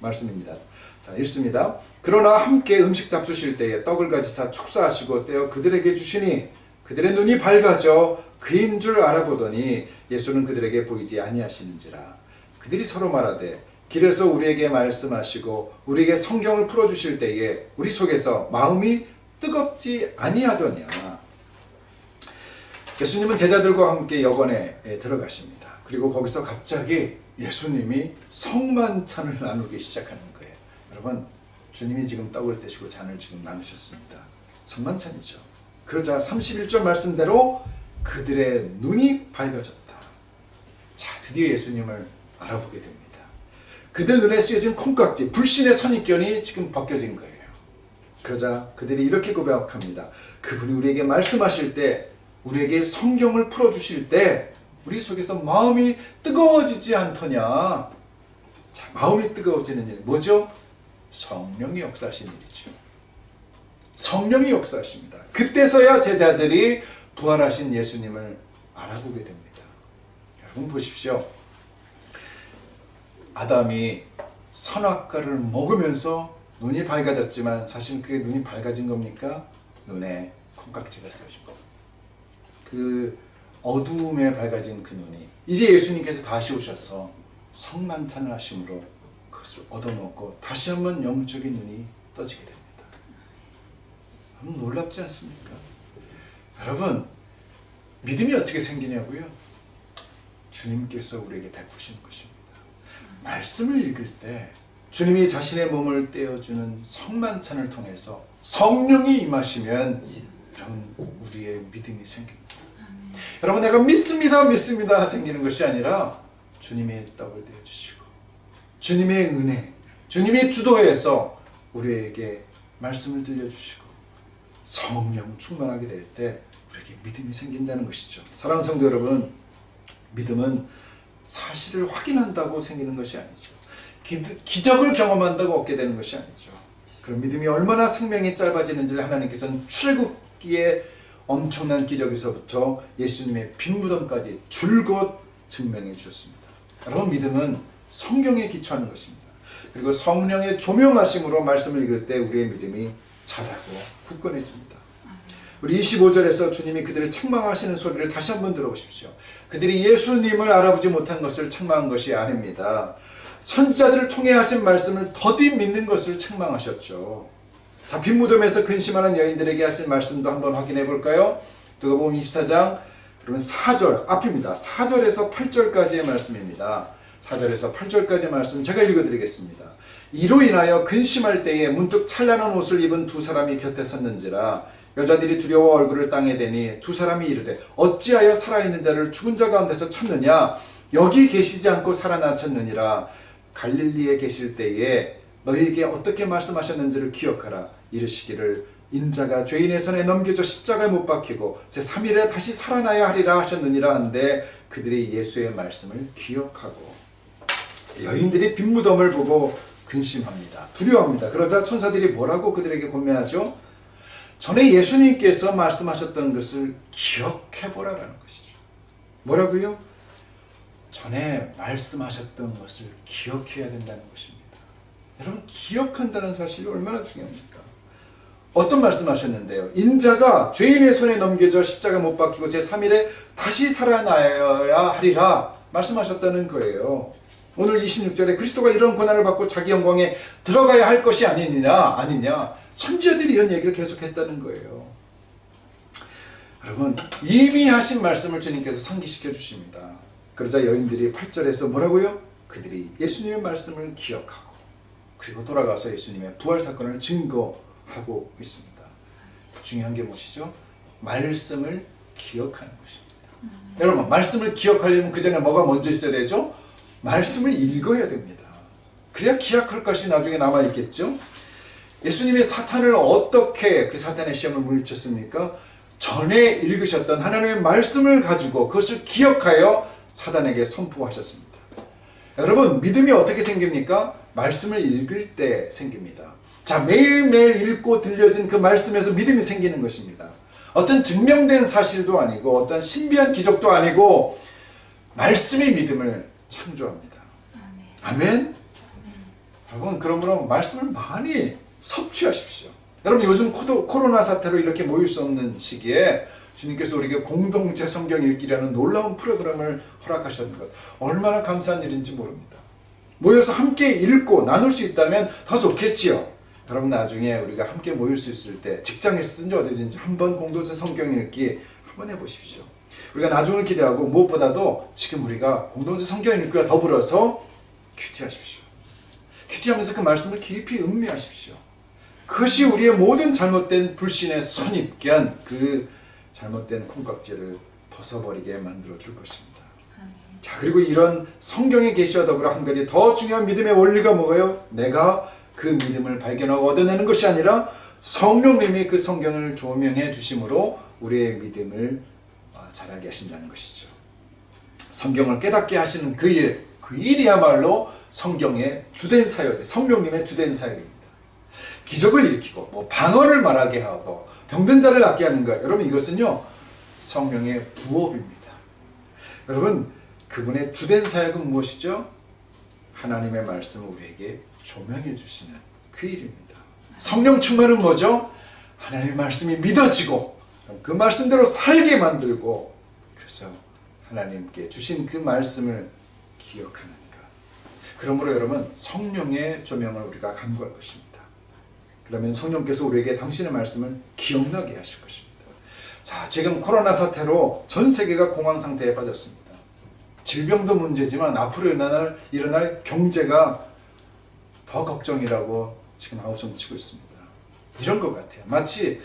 말씀입니다. 자, 읽습니다. 그러나 함께 음식 잡수실 때에 떡을 가지사 축사하시고 떼어 그들에게 주시니 그들의 눈이 밝아져 그인 줄 알아보더니 예수는 그들에게 보이지 아니하시는지라. 그들이 서로 말하되 길에서 우리에게 말씀하시고 우리에게 성경을 풀어주실 때에 우리 속에서 마음이 뜨겁지 아니하더냐. 예수님은 제자들과 함께 여관에 들어가십니다. 그리고 거기서 갑자기 예수님이 성만찬을 나누기 시작하는 거예요. 여러분, 주님이 지금 떡을 떼시고 잔을 지금 나누셨습니다. 성만찬이죠. 그러자 31절 말씀대로 그들의 눈이 밝아졌다. 자, 드디어 예수님을 알아보게 됩니다. 그들 눈에 쓰여진 콩깍지, 불신의 선입견이 지금 벗겨진 거예요. 그러자 그들이 이렇게 고백합니다. 그분이 우리에게 말씀하실 때, 우리에게 성경을 풀어주실 때 우리 속에서 마음이 뜨거워지지 않더냐. 자, 마음이 뜨거워지는 일 뭐죠? 성령이 역사하신 일이죠. 성령이 역사하십니다. 그때서야 제자들이 부활하신 예수님을 알아보게 됩니다. 여러분 보십시오. 아담이 선악과를 먹으면서 눈이 밝아졌지만 사실 그게 눈이 밝아진 겁니까? 눈에 콩깍지가 써진 겁니다. 그 어두움에 밝아진 그 눈이 이제 예수님께서 다시 오셔서 성만찬을 하심으로 그것을 얻어먹고 다시 한번 영적인 눈이 떠지게 됩니다. 놀랍지 않습니까? 여러분, 믿음이 어떻게 생기냐고요? 주님께서 우리에게 베푸시는 것입니다. 말씀을 읽을 때 주님이 자신의 몸을 떼어주는 성만찬을 통해서 성령이 임하시면 여러분, 우리의 믿음이 생깁니다. 여러분, 내가 믿습니다 생기는 것이 아니라 주님의 떡을 떼어주시고 주님의 은혜, 주님의 주도에서 우리에게 말씀을 들려주시고 성령 충만하게 될 때 우리에게 믿음이 생긴다는 것이죠. 사랑하는 성도 여러분, 믿음은 사실을 확인한다고 생기는 것이 아니죠. 기적을 경험한다고 얻게 되는 것이 아니죠. 그럼 믿음이 얼마나 생명이 짧아지는지를 하나님께서는 출애굽기의 엄청난 기적에서부터 예수님의 빈무덤까지 줄곧 증명해 주셨습니다. 여러분, 믿음은 성경에 기초하는 것입니다. 그리고 성령의 조명하심으로 말씀을 읽을 때 우리의 믿음이 자라고 굳건해집니다. 우리 25절에서 주님이 그들을 책망하시는 소리를 다시 한번 들어보십시오. 그들이 예수님을 알아보지 못한 것을 책망한 것이 아닙니다. 선지자들을 통해 하신 말씀을 더디 믿는 것을 책망하셨죠. 자, 빈무덤에서 근심하는 여인들에게 하신 말씀도 한번 확인해 볼까요? 누가복음 24장 그러면 4절 앞입니다. 4절에서 8절까지의 말씀입니다. 4절에서 8절까지의 말씀 제가 읽어드리겠습니다. 이로 인하여 근심할 때에 문득 찬란한 옷을 입은 두 사람이 곁에 섰는지라 여자들이 두려워 얼굴을 땅에 대니 두 사람이 이르되 어찌하여 살아있는 자를 죽은 자 가운데서 찾느냐 여기 계시지 않고 살아나셨느니라 갈릴리에 계실 때에 너희에게 어떻게 말씀하셨는지를 기억하라 이르시기를 인자가 죄인의 손에 넘겨져 십자가에 못 박히고 제3일에 다시 살아나야 하리라 하셨느니라 한데 그들이 예수의 말씀을 기억하고 여인들이 빈 무덤을 보고 근심합니다. 두려워합니다. 그러자 천사들이 뭐라고 그들에게 권면하죠? 전에 예수님께서 말씀하셨던 것을 기억해보라라는 것이죠. 뭐라고요? 전에 말씀하셨던 것을 기억해야 된다는 것입니다. 여러분 기억한다는 사실이 얼마나 중요합니까? 어떤 말씀하셨는데요? 인자가 죄인의 손에 넘겨져 십자가에 못 박히고 제3일에 다시 살아나야 하리라 말씀하셨다는 거예요. 오늘 26절에 그리스도가 이런 고난을 받고 자기 영광에 들어가야 할 것이 아니냐 선지자들이 이런 얘기를 계속했다는 거예요. 여러분 이미 하신 말씀을 주님께서 상기시켜 주십니다. 그러자 여인들이 8절에서 뭐라고요? 그들이 예수님의 말씀을 기억하고 그리고 돌아가서 예수님의 부활 사건을 증거하고 있습니다. 중요한 게 무엇이죠? 말씀을 기억하는 것입니다. 여러분 말씀을 기억하려면 그 전에 뭐가 먼저 있어야 되죠? 말씀을 읽어야 됩니다. 그래야 기억할 것이 나중에 남아있겠죠? 예수님이 사탄을 어떻게 그 사탄의 시험을 물리쳤습니까? 전에 읽으셨던 하나님의 말씀을 가지고 그것을 기억하여 사단에게 선포하셨습니다. 여러분 믿음이 어떻게 생깁니까? 말씀을 읽을 때 생깁니다. 자, 매일매일 읽고 들려진 그 말씀에서 믿음이 생기는 것입니다. 어떤 증명된 사실도 아니고 어떤 신비한 기적도 아니고 말씀이 믿음을 창조합니다. 아멘. 여러분 그러므로 말씀을 많이 섭취하십시오. 여러분 요즘 코로나 사태로 이렇게 모일 수 없는 시기에 주님께서 우리에게 공동체 성경 읽기라는 놀라운 프로그램을 허락하셨는 것 얼마나 감사한 일인지 모릅니다. 모여서 함께 읽고 나눌 수 있다면 더 좋겠지요. 여러분 나중에 우리가 함께 모일 수 있을 때 직장에서든지 어디든지 한번 공동체 성경 읽기 한번 해보십시오. 우리가 나중을 기대하고 무엇보다도 지금 우리가 공동체 성경 읽기와 더불어서 큐티하십시오. 큐티하면서 그 말씀을 깊이 음미하십시오. 그것이 우리의 모든 잘못된 불신의 선입견, 그 잘못된 콩깍지를 벗어버리게 만들어줄 것입니다. 자, 그리고 이런 성경의 계시와 더불어 한 가지 더 중요한 믿음의 원리가 뭐예요? 내가 그 믿음을 발견하고 얻어내는 것이 아니라 성령님이 그 성경을 조명해 주심으로 우리의 믿음을 자라게 하신다는 것이죠. 성경을 깨닫게 하시는 그 일이야말로 성경의 주된 사역, 성령님의 주된 사역입니다. 기적을 일으키고 뭐 방언을 말하게 하고 병든 자를 낫게 하는 것, 여러분 이것은요 성령의 부업입니다. 여러분 그분의 주된 사역은 무엇이죠? 하나님의 말씀을 우리에게 조명해 주시는 그 일입니다. 성령 충만은 뭐죠? 하나님의 말씀이 믿어지고 그 말씀대로 살게 만들고 그래서 하나님께 주신 그 말씀을 기억하는 것. 그러므로 여러분 성령의 조명을 우리가 간구할 것입니다. 그러면 성령께서 우리에게 당신의 말씀을 기억나게 하실 것입니다. 자, 지금 코로나 사태로 전 세계가 공황 상태에 빠졌습니다. 질병도 문제지만 앞으로 일어날 경제가 더 걱정이라고 지금 아우성치고 있습니다. 이런 것 같아요. 마치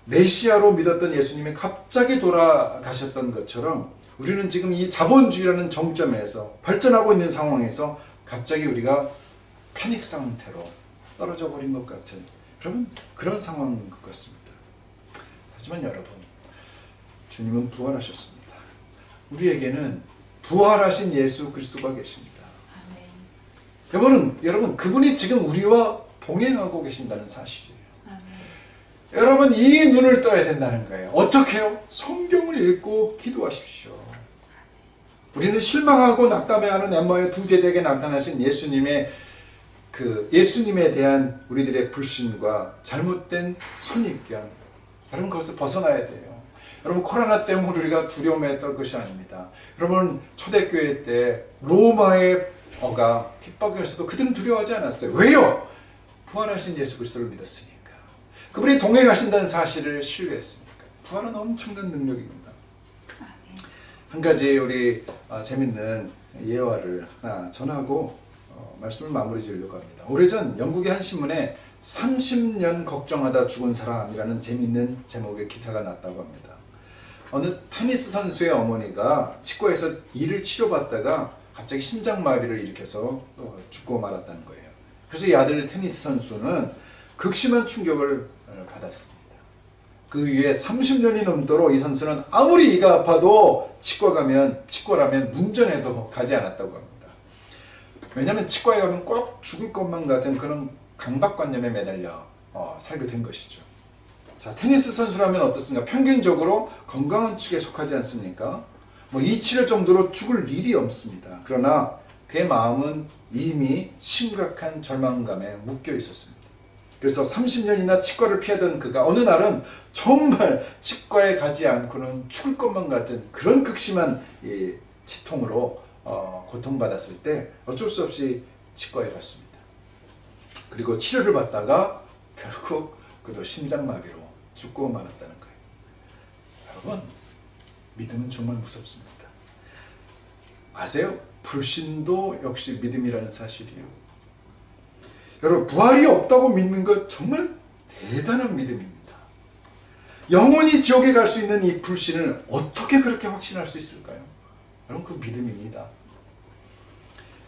메시아로 믿었던 예수님이 갑자기 돌아가셨던 것처럼 우리는 지금 이 자본주의라는 정점에서 발전하고 있는 상황에서 갑자기 우리가 패닉 상태로 떨어져 버린 것 같은 여러분 그런 상황인 것 같습니다. 하지만 여러분 주님은 부활하셨습니다. 우리에게는 부활하신 예수 그리스도가 계십니다. 여러분 그분이 지금 우리와 동행하고 계신다는 사실이에요. 여러분 이 눈을 떠야 된다는 거예요. 어떻게요? 성경을 읽고 기도하십시오. 우리는 실망하고 낙담해하는 엠마의 두 제자에게 나타나신 예수님에 대한 우리들의 불신과 잘못된 선입견, 여러분 그것을 벗어나야 돼요. 여러분 코로나 때문에 우리가 두려움에 떨 것이 아닙니다. 여러분 초대교회 때 로마의 어가 핍박이었어도 그들은 두려워하지 않았어요. 왜요? 부활하신 예수 그리스도를 믿었으니까. 그분이 동행하신다는 사실을 신뢰했으니까. 부활은 엄청난 능력입니다. 한 가지 우리 재밌는 예화를 하나 전하고 말씀을 마무리 지으려고 합니다. 오래전 영국의 한 신문에 30년 걱정하다 죽은 사람이라는 재미있는 제목의 기사가 났다고 합니다. 어느 테니스 선수의 어머니가 치과에서 이를 치료받다가 갑자기 심장마비를 일으켜서 죽고 말았다는 거예요. 그래서 이 아들 테니스 선수는 극심한 충격을 받았습니다. 그 이후에 30년이 넘도록 이 선수는 아무리 이가 아파도 치과라면 문전에도 가지 않았다고 합니다. 왜냐하면 치과에 가면 꼭 죽을 것만 같은 그런 강박관념에 매달려 살게 된 것이죠. 자, 테니스 선수라면 어떻습니까? 평균적으로 건강한 축에 속하지 않습니까? 이치를 정도로 죽을 일이 없습니다. 그러나 그의 마음은 이미 심각한 절망감에 묶여 있었습니다. 그래서 30년이나 치과를 피하던 그가 어느 날은 정말 치과에 가지 않고는 죽을 것만 같은 그런 극심한 치통으로 고통받았을 때 어쩔 수 없이 치과에 갔습니다. 그리고 치료를 받다가 결국 그도 심장마비로 죽고 말았다는 거예요. 여러분, 믿음은 정말 무섭습니다. 아세요? 불신도 역시 믿음이라는 사실이에요. 여러분, 부활이 없다고 믿는 것 정말 대단한 믿음입니다. 영원히 지옥에 갈 수 있는 이 불신을 어떻게 그렇게 확신할 수 있을까요? 여러분, 그 믿음입니다.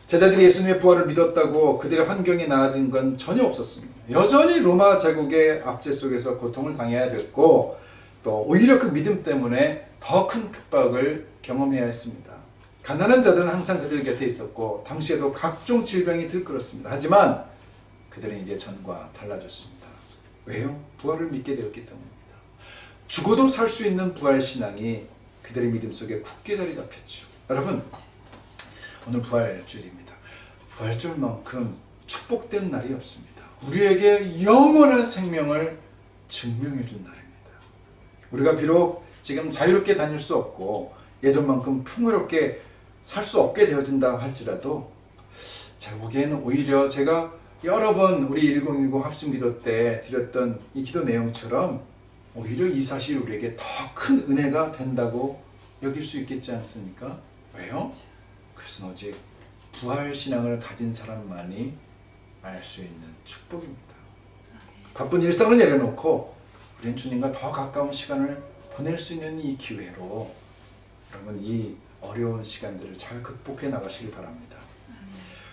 제자들이 예수님의 부활을 믿었다고 그들의 환경이 나아진 건 전혀 없었습니다. 여전히 로마 제국의 압제 속에서 고통을 당해야 됐고, 또 오히려 그 믿음 때문에 더 큰 핍박을 경험해야 했습니다. 가난한 자들은 항상 그들 곁에 있었고 당시에도 각종 질병이 들끓었습니다. 하지만 그들은 이제 전과 달라졌습니다. 왜요? 부활을 믿게 되었기 때문입니다. 죽어도 살 수 있는 부활 신앙이 그들의 믿음 속에 굳게 자리 잡혔죠. 여러분, 오늘 부활주일입니다. 부활주일만큼 축복된 날이 없습니다. 우리에게 영원한 생명을 증명해 준 날입니다. 우리가 비록 지금 자유롭게 다닐 수 없고 예전만큼 풍요롭게 살 수 없게 되어진다 할지라도 제가 보기에는 오히려 제가 여러 번 우리 1020 합심기도 때 드렸던 이 기도 내용처럼 오히려 이 사실이 우리에게 더 큰 은혜가 된다고 여길 수 있겠지 않습니까? 왜요? 그것은 오직 부활신앙을 가진 사람만이 알 수 있는 축복입니다. 바쁜 일상을 내려놓고 우리는 주님과 더 가까운 시간을 보낼 수 있는 이 기회로 여러분 이 어려운 시간들을 잘 극복해 나가시길 바랍니다.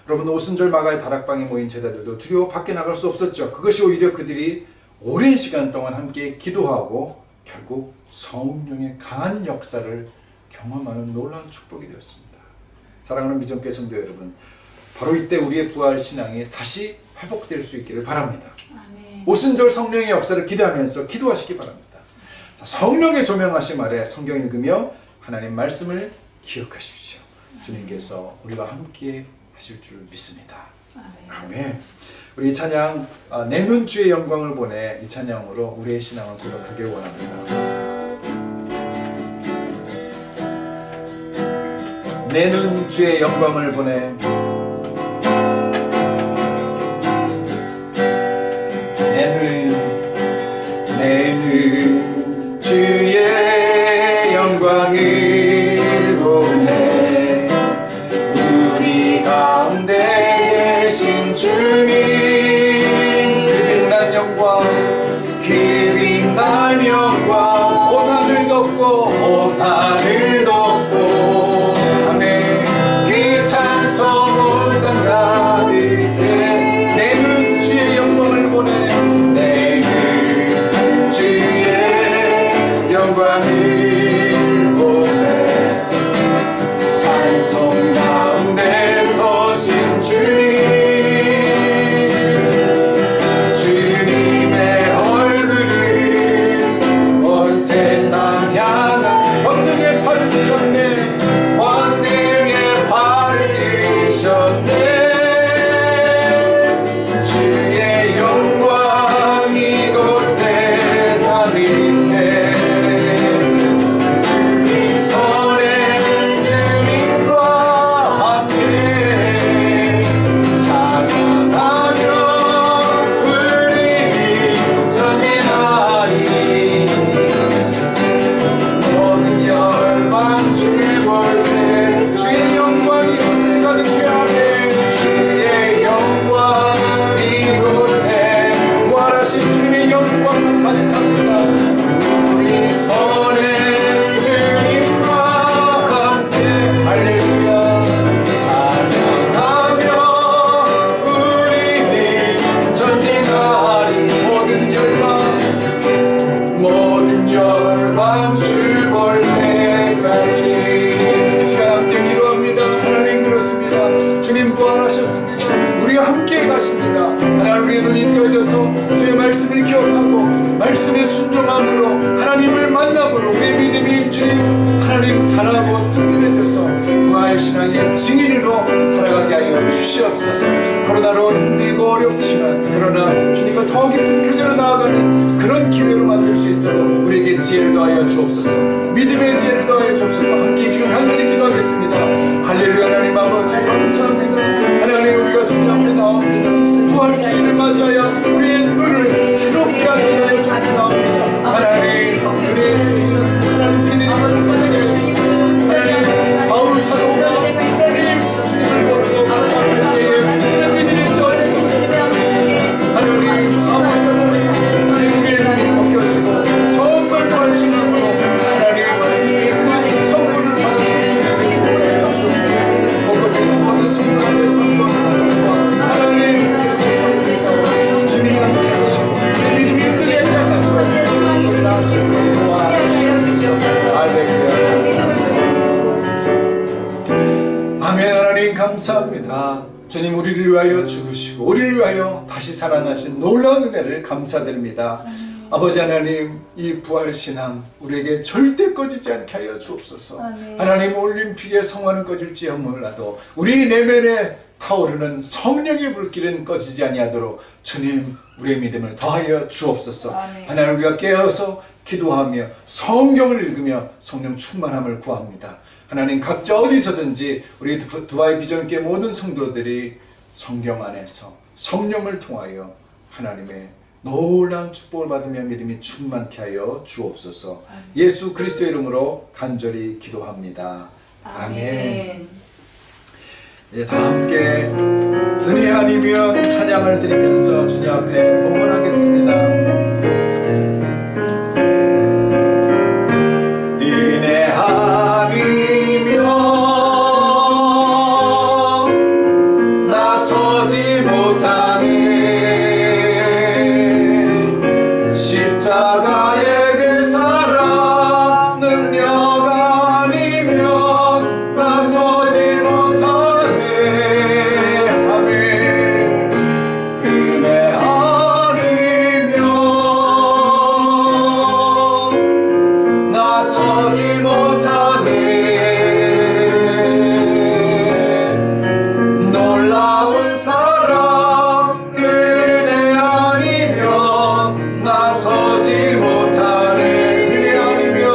여러분, 오순절 마가의 다락방에 모인 제자들도 두려워 밖에 나갈 수 없었죠. 그것이 오히려 그들이 오랜 시간 동안 함께 기도하고 결국 성령의 강한 역사를 경험하는 놀라운 축복이 되었습니다. 사랑하는 미전교회 성도 여러분, 바로 이때 우리의 부활 신앙이 다시 회복될 수 있기를 바랍니다. 아멘. 오순절 성령의 역사를 기대하면서 기도하시기 바랍니다. 성령의 조명하심 아래 성경 읽으며 하나님 말씀을 기억하십시오. 주님께서 우리와 함께 하실 줄 믿습니다. 아멘. 우리 이 찬양 내 눈 주의 영광을 보내 이 찬양으로 우리의 신앙을 고백하길 원합니다. 내 눈 주의 영광을 보내 내 눈 주의 영광을 보내 우리 가운데 계신 주님 그 빛난 영광 그 빛난 영광 온 하늘 덮고 온 하늘 덮고 아멘 그 찬송 온 땅 가득해 내 눈 주의 영광을 보내 내 눈 주의 영광을 보내 찬송 가운데 서신 주님 주님의 얼굴을 있게 하셔서 주의 말씀을 기억하고 말씀에 순종함으로 하나님을 만남으로 우리의 믿음이 주님 하나님 자라고 든든해져서 부활신앙의 증인으로 살아가게 하여 주시옵소서. 코로나로 힘들고 어렵지만 그러나 주님과 더 깊은 교제로 나아가는 그런 기회로 만들 수 있도록 우리에게 지혜를 더하여 주옵소서. 믿음의 지혜를 더하여 주옵소서. 함께 지금 간절히 기도하겠습니다. 할렐루야. 하나님 아버지 감사합니다. 하나님 우리가 주님 앞에 나옵니다. 부활주의를 맞이하여 우리의 눈을 새롭게 하여 주옵소서. 하나님 우리의 하나님 믿음이 건강하게 해주소서. 하나님 바울 사도가 하나님 주님을 모르고 감사할 때에 믿음이 써있습니다. 하나님 아버지 하나님 우리의 눈이 벗겨지고 정말 부활신앙으로 하나님 그 선물을 받으시는 그것의 모든 성도들의 성도들과 하나님 주님 함께 하시고 믿음이 흔들리지 않고 나아지고 도와주시옵소서. 아멘. 하나님 감사합니다. 주님 우리를 위하여 죽으시고 우리를 위하여 다시 살아나신 놀라운 은혜를 감사드립니다. 아버지 하나님 이 부활신앙 우리에게 절대 꺼지지 않게 하여 주옵소서. 하나님 올림픽의 성화는 꺼질지야 몰라도 우리 내면에 타오르는 성령의 불길은 꺼지지 아니하도록 주님 우리의 믿음을 더하여 주옵소서. 하나님 우리가 깨어서 기도하며 성경을 읽으며 성령 충만함을 구합니다. 하나님 각자 어디서든지 우리 두바이 비전교회 모든 성도들이 성경 안에서 성령을 통하여 하나님의 놀라운 축복을 받으며 믿음이 충만케 하여 주옵소서. 예수 그리스도의 이름으로 간절히 기도합니다. 아멘. 네, 다 함께 은혜 아니면 찬양을 드리면서 주님 앞에 봉헌하겠습니다. 은혜 아니면 나서지 못하네. 십자가의 그 사랑 능력 아니면 나서지 못하네. 아멘. 은혜 아니면 나서지 못하네. 놀라운 사랑 은혜 아니면 나서지 못하네. 은혜 아니면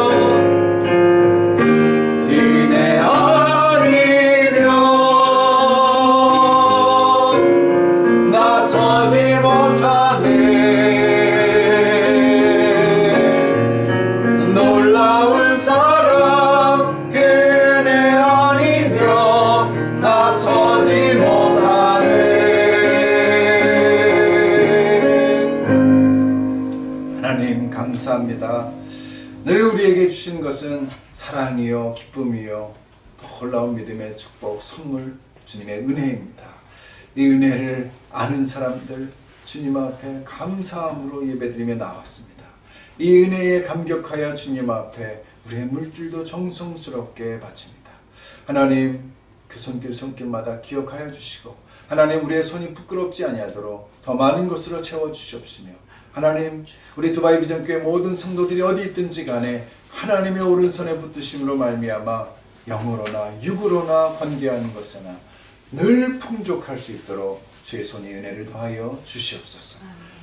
은혜 아니면 나서지 못하네. 놀라운 사랑 은혜 아니면 나서지 못하네. 하나님 감사합니다. 늘 우리에게 주신 것은 사랑이요 기쁨이요 놀라운 믿음의 축복 선물 주님의 은혜입니다. 이 은혜를 아는 사람들 주님 앞에 감사함으로 예배드리며 나왔습니다. 이 은혜에 감격하여 주님 앞에 우리의 물질도 정성스럽게 바칩니다. 하나님 그 손길마다 기억하여 주시고 하나님 우리의 손이 부끄럽지 아니하도록 더 많은 것으로 채워주시옵시며 하나님 우리 두바이 비전교회 모든 성도들이 어디 있든지 간에 하나님의 오른손에 붙드심으로 말미암아 영으로나 육으로나 관계하는 것이나 늘 풍족할 수 있도록 주의 손이 은혜를 더하여 주시옵소서.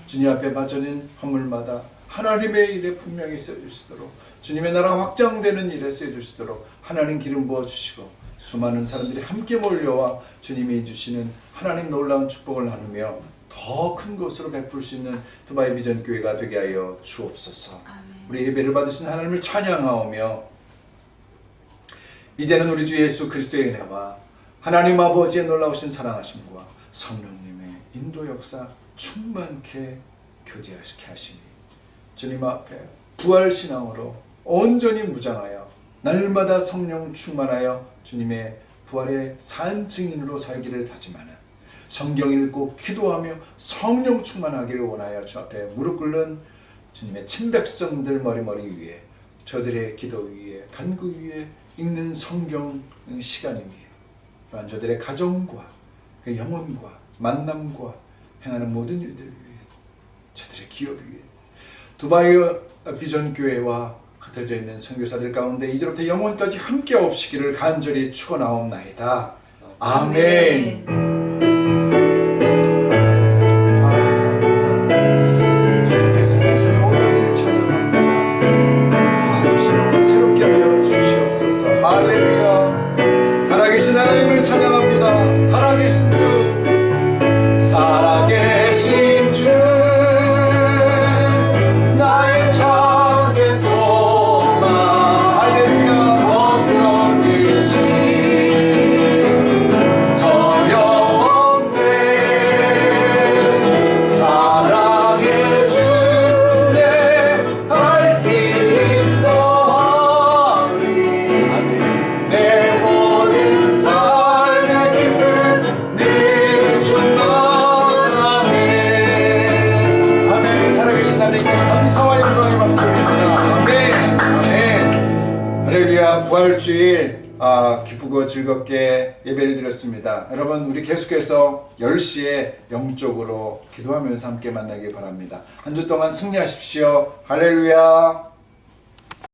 주님 앞에 바쳐진 헌물마다 하나님의 일에 분명히 쓰여주시도록 주님의 나라 확장되는 일에 쓰여주시도록 하나님 기름 부어주시고 수많은 사람들이 함께 몰려와 주님이 주시는 하나님 놀라운 축복을 나누며 더 큰 것으로 베풀 수 있는 두바이 비전교회가 되게 하여 주옵소서. 우리 예배를 받으신 하나님을 찬양하오며 이제는 우리 주 예수 그리스도의 은혜와 하나님 아버지의 놀라우신 사랑하심과 성령님의 인도 역사 충만케 교제하시게 하시니 주님 앞에 부활신앙으로 온전히 무장하여 날마다 성령 충만하여 주님의 부활의 산 증인으로 살기를 다짐하는 성경 읽고 기도하며 성령 충만하기를 원하여 주 앞에 무릎 꿇는 주님의 친백성들 머리머리 위에 저들의 기도 위에 간구 위에 읽는 성경 시간 위에 또한 저들의 가정과 그 영혼과 만남과 행하는 모든 일들 위에 기업이 두바이 비전교회와 흩어져 있는 선교사들 가운데 이제부터 영원까지 함께 없시기를 간절히 축원하옵나이다. 아멘. 감사합니다. 주님께서 하신 모든 일을 찾아갑니다. 도와주시고 새롭게 하여 주시옵소서. 할렐루야. 살아계신 하나님을 찬양합니다. 살아계신 주, 살아계신 주, 나의 참된 소망. 할렐루야. 걱정이지 전혀 없네. 사랑해 주네. 갈 길 너하리. 내 모든 삶의 기쁨 늘 충만하네. 아멘. 살아계신 하나님께 감사와 영광의 박수 드립니다. 아멘. 아멘. 할렐루야. 부활주일 기쁘고 즐겁게 예배를 드렸습니다. 여러분, 우리 계속해서 10시에 영적으로 기도하면서 함께 만나길 바랍니다. 한 주 동안 승리하십시오. 할렐루야.